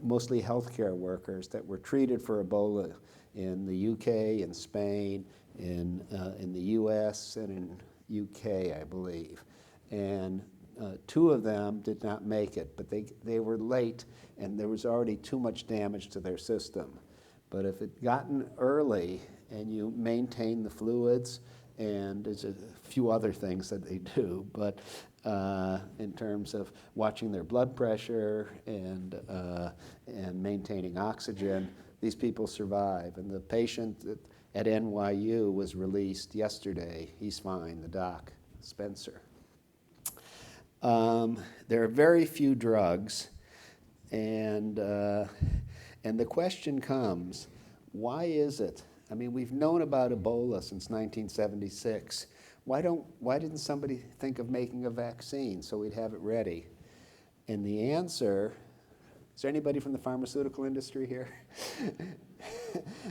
mostly healthcare workers, that were treated for Ebola in the UK, in Spain, in the US, and in UK, I believe. And 2 of them did not make it, but they were late, and there was already too much damage to their system. But if it gotten early and you maintain the fluids, and there's a few other things that they do, but in terms of watching their blood pressure and maintaining oxygen, these people survive. And the patient at NYU was released yesterday. He's fine, the doc, Spencer. There are very few drugs, and the question comes, why is it? I mean, we've known about Ebola since 1976. Why didn't somebody think of making a vaccine so we'd have it ready? And the answer, is there anybody from the pharmaceutical industry here?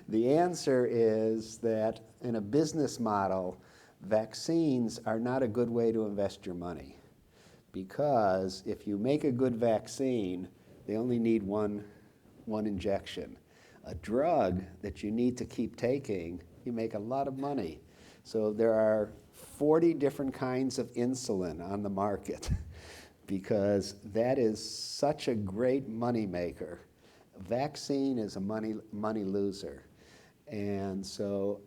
The answer is that in a business model, vaccines are not a good way to invest your money, because if you make a good vaccine, they only need one injection. A drug that you need to keep taking, you make a lot of money. So there are 40 different kinds of insulin on the market because that is such a great money maker. A vaccine is a money loser. And so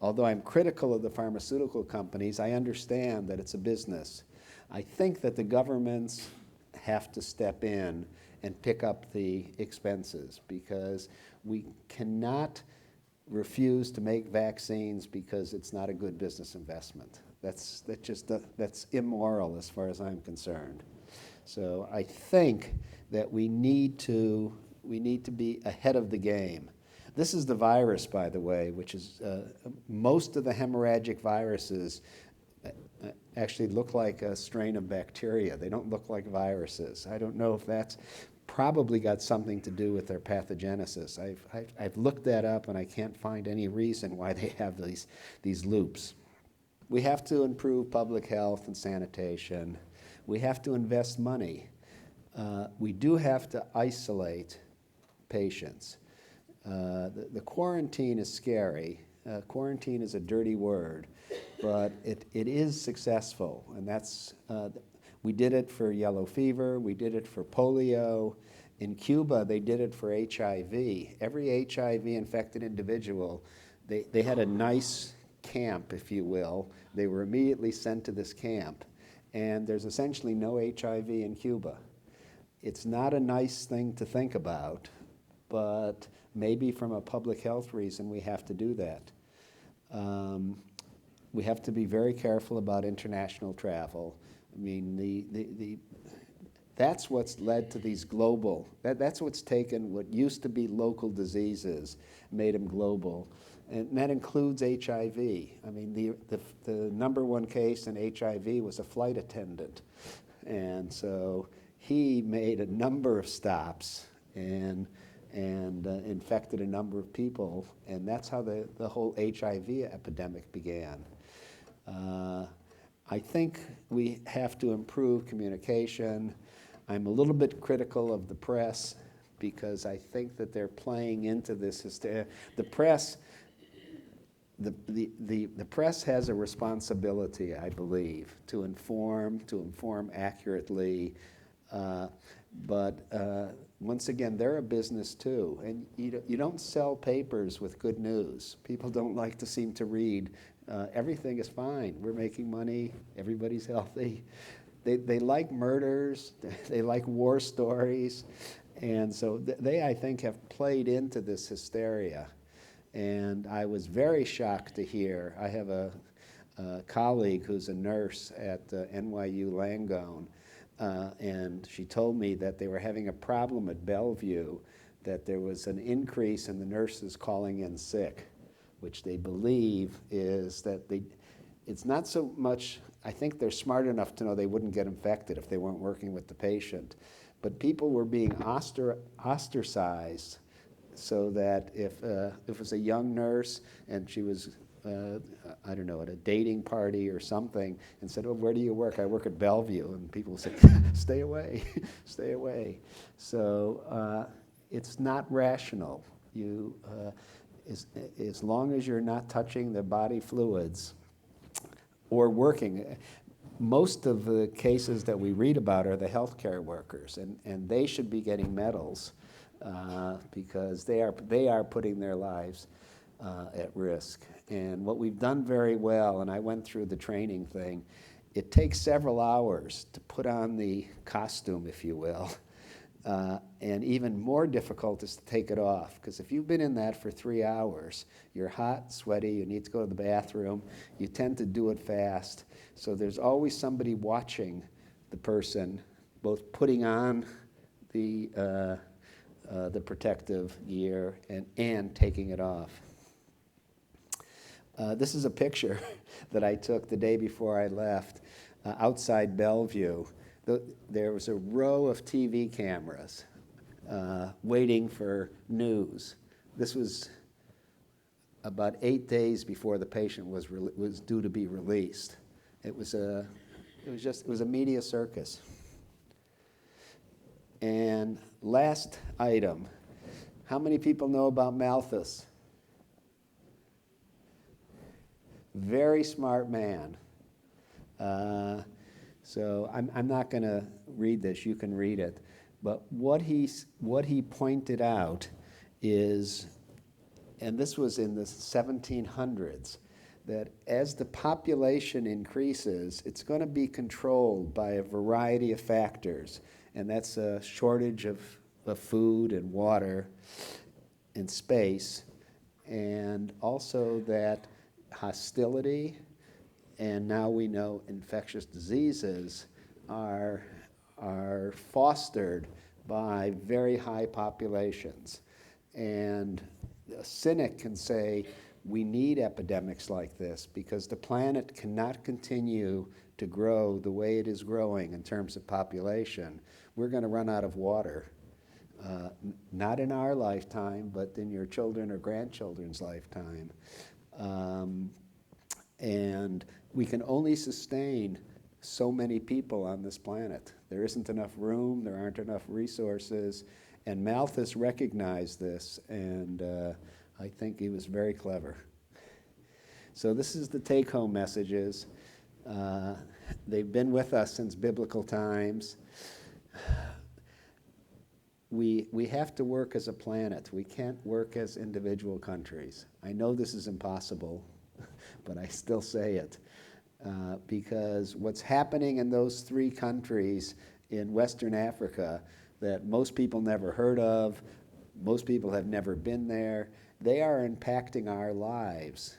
although I'm critical of the pharmaceutical companies, I understand that it's a business. I think that the governments have to step in and pick up the expenses, because we cannot refuse to make vaccines because it's not a good business investment. That's immoral as far as I'm concerned. So I think that we need to be ahead of the game. This is the virus, by the way, which is most of the hemorrhagic viruses actually look like a strain of bacteria. They don't look like viruses. I don't know if that's probably got something to do with their pathogenesis. I've looked that up, and I can't find any reason why they have these loops. We have to improve public health and sanitation. We have to invest money. We do have to isolate patients. The quarantine is scary. Quarantine is a dirty word, but it is successful, and that's, we did it for yellow fever, we did it for polio. In Cuba, they did it for HIV. Every HIV-infected individual, they had a nice camp, if you will. They were immediately sent to this camp, and there's essentially no HIV in Cuba. It's not a nice thing to think about, but maybe from a public health reason we have to do that. We have to be very careful about international travel. I mean, that's what's led to these global, that's what's taken what used to be local diseases, made them global. And that includes HIV. I mean, the number one case in HIV was a flight attendant. And so he made a number of stops and infected a number of people, and that's how the whole HIV epidemic began. I think we have to improve communication. I'm a little bit critical of the press because I think that they're playing into this hysteria. The press has a responsibility, I believe, to inform accurately, but once again, they're a business too, and you don't sell papers with good news. People don't like to seem to read, everything is fine, we're making money, everybody's healthy. They like murders, they like war stories, and so they, I think, have played into this hysteria. And I was very shocked to hear, I have a colleague who's a nurse at NYU Langone, and she told me that they were having a problem at Bellevue, that there was an increase in the nurses calling in sick, which they believe is that it's not so much, I think they're smart enough to know they wouldn't get infected if they weren't working with the patient, but people were being ostracized, so that if it was a young nurse and she was, I don't know, at a dating party or something, and said, "Oh, where do you work?" "I work at Bellevue," and people would say, "Stay away, stay away." So it's not rational. As long as you're not touching the body fluids or working. Most of the cases that we read about are the healthcare workers, and they should be getting medals. Because they are putting their lives at risk. And what we've done very well, and I went through the training thing, it takes several hours to put on the costume, if you will. And even more difficult is to take it off, because if you've been in that for 3 hours, you're hot, sweaty, you need to go to the bathroom, you tend to do it fast. So there's always somebody watching the person, both putting on the protective gear and taking it off. This is a picture that I took the day before I left outside Bellevue. There was a row of TV cameras waiting for news. This was about 8 days before the patient was due to be released. It was a media circus. And last item, how many people know about Malthus? Very smart man. So I'm not going to read this, you can read it. But what he pointed out is, and this was in the 1700s, that as the population increases, it's going to be controlled by a variety of factors. And that's a shortage of food and water and space, and also that hostility, and now we know infectious diseases are fostered by very high populations. And a cynic can say, we need epidemics like this because the planet cannot continue to grow the way it is growing in terms of population. We're going to run out of water. Not in our lifetime, but in your children or grandchildren's lifetime. And we can only sustain so many people on this planet. There isn't enough room, there aren't enough resources, and Malthus recognized this, and I think he was very clever. So this is the take-home messages. They've been with us since biblical times. We have to work as a planet. We can't work as individual countries. I know this is impossible, but I still say it. Because what's happening in those 3 countries in Western Africa that most people never heard of, most people have never been there, they are impacting our lives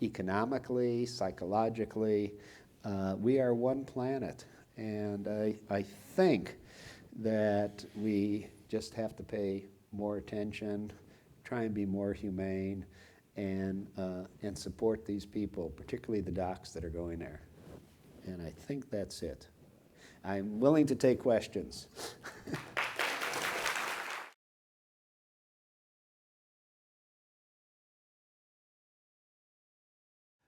economically, psychologically. We are one planet, and I think that we just have to pay more attention, try and be more humane, and support these people, particularly the docs that are going there. And I think that's it. I'm willing to take questions.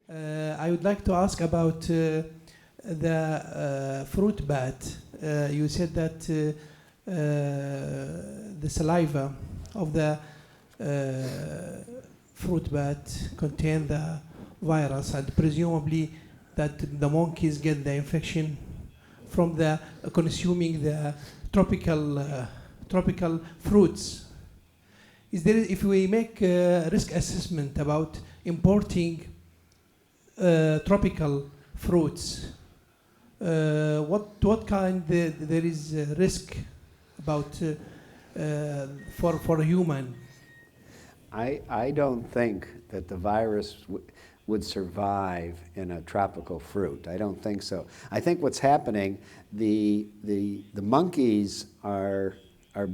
I would like to ask about the fruit bat. You said that the saliva of the fruit bat contain the virus, and presumably that the monkeys get the infection from the consuming the tropical fruits. Is there, if we make a risk assessment about importing tropical fruits, what kind there is risk about for a human? I don't think that the virus would survive in a tropical fruit. I don't think so. I think what's happening, the monkeys are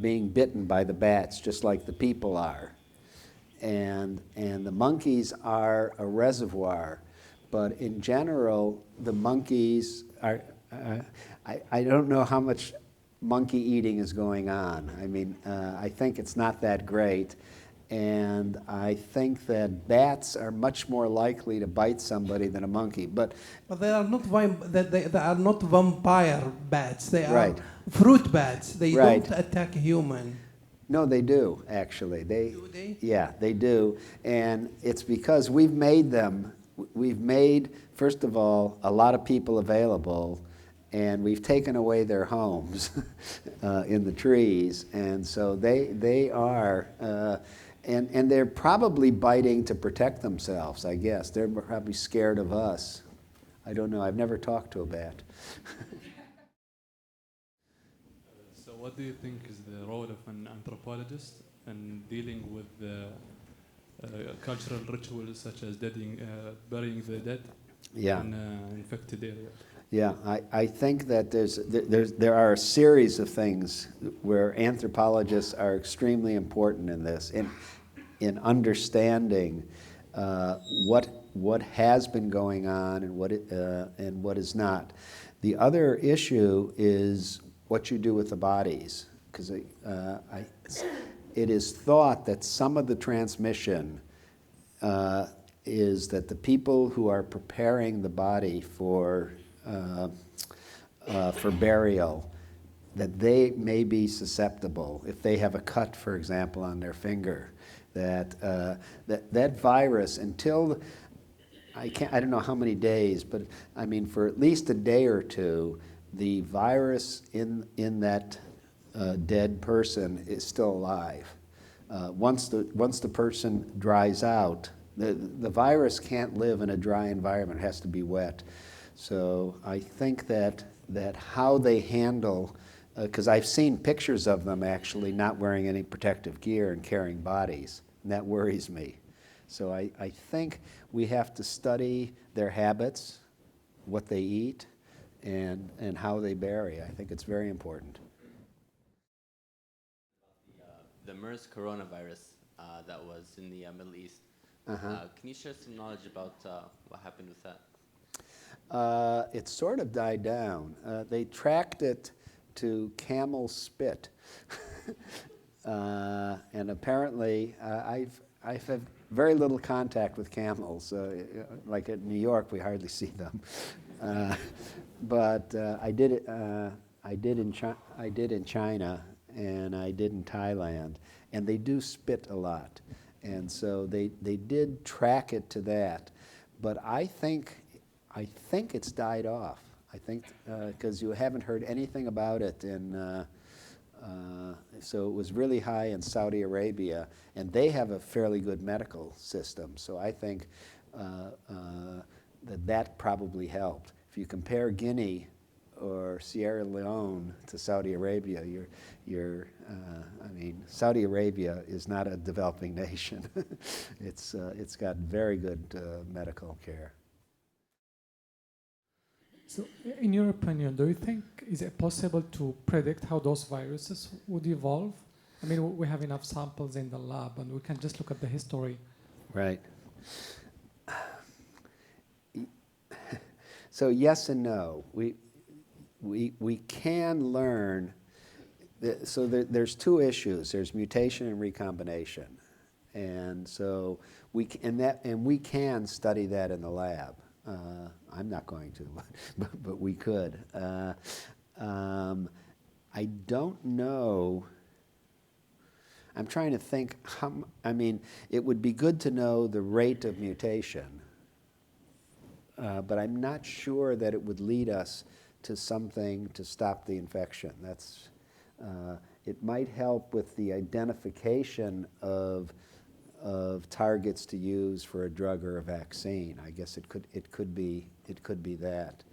being bitten by the bats just like the people are. And the monkeys are a reservoir. But in general, the monkeys are, I don't know how much monkey eating is going on. I mean, I think it's not that great. And I think that bats are much more likely to bite somebody than a monkey. But they are not they are not vampire bats. They are right. Fruit bats. They right. don't attack a human. No, they do, actually. Do they? Yeah, they do. And it's because we've made them. We've made, first of all, a lot of people available, and we've taken away their homes in the trees. And so they are... And they're probably biting to protect themselves, I guess. They're probably scared of us. I don't know. I've never talked to a bat. So what do you think is the role of an anthropologist in dealing with the cultural rituals such as burying the dead in infected areas? Yeah, I think that there are a series of things where anthropologists are extremely important in this, in understanding what has been going on and what is not. The other issue is what you do with the bodies, because it is thought that some of the transmission is that the people who are preparing the body for burial, that they may be susceptible if they have a cut, for example, on their finger. That virus, until I don't know how many days, but I mean for at least a day or two, the virus in that dead person is still alive. Once the person dries out, the virus can't live in a dry environment. It has to be wet. So I think that how they handle, because I've seen pictures of them actually not wearing any protective gear and carrying bodies, and that worries me. So I think we have to study their habits, what they eat, and how they bury. I think it's very important. The MERS coronavirus that was in the Middle East. Can you share some knowledge about what happened with that? It sort of died down. They tracked it to camel spit. And apparently, I've had very little contact with camels. Like at New York, we hardly see them. But I did I did in China, and I did in Thailand, and they do spit a lot. And so they did track it to that. But I think it's died off. I think, because you haven't heard anything about it so it was really high in Saudi Arabia, and they have a fairly good medical system. So I think that probably helped. If you compare Guinea or Sierra Leone to Saudi Arabia, I mean, Saudi Arabia is not a developing nation. It's got very good medical care. So, in your opinion, do you think, is it possible to predict how those viruses would evolve? I mean, we have enough samples in the lab, and we can just look at the history. Right. So yes and no. We can learn. So there's two issues. There's mutation and recombination, and so we can study that in the lab. I'm not going to, but we could. I don't know. I'm trying to think. I mean, it would be good to know the rate of mutation, but I'm not sure that it would lead us to something to stop the infection. It might help with the identification of targets to use for a drug or a vaccine. I guess it could be that.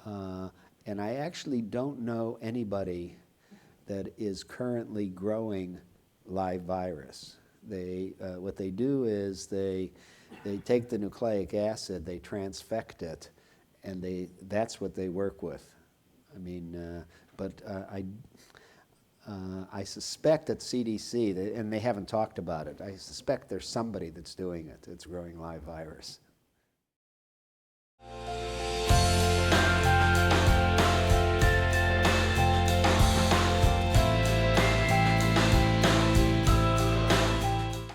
And I actually don't know anybody that is currently growing live virus. What they do is they take the nucleic acid, they transfect it, and that's what they work with. I mean, but I suspect at CDC, and they haven't talked about it, I suspect there's somebody that's doing it, that's growing live virus.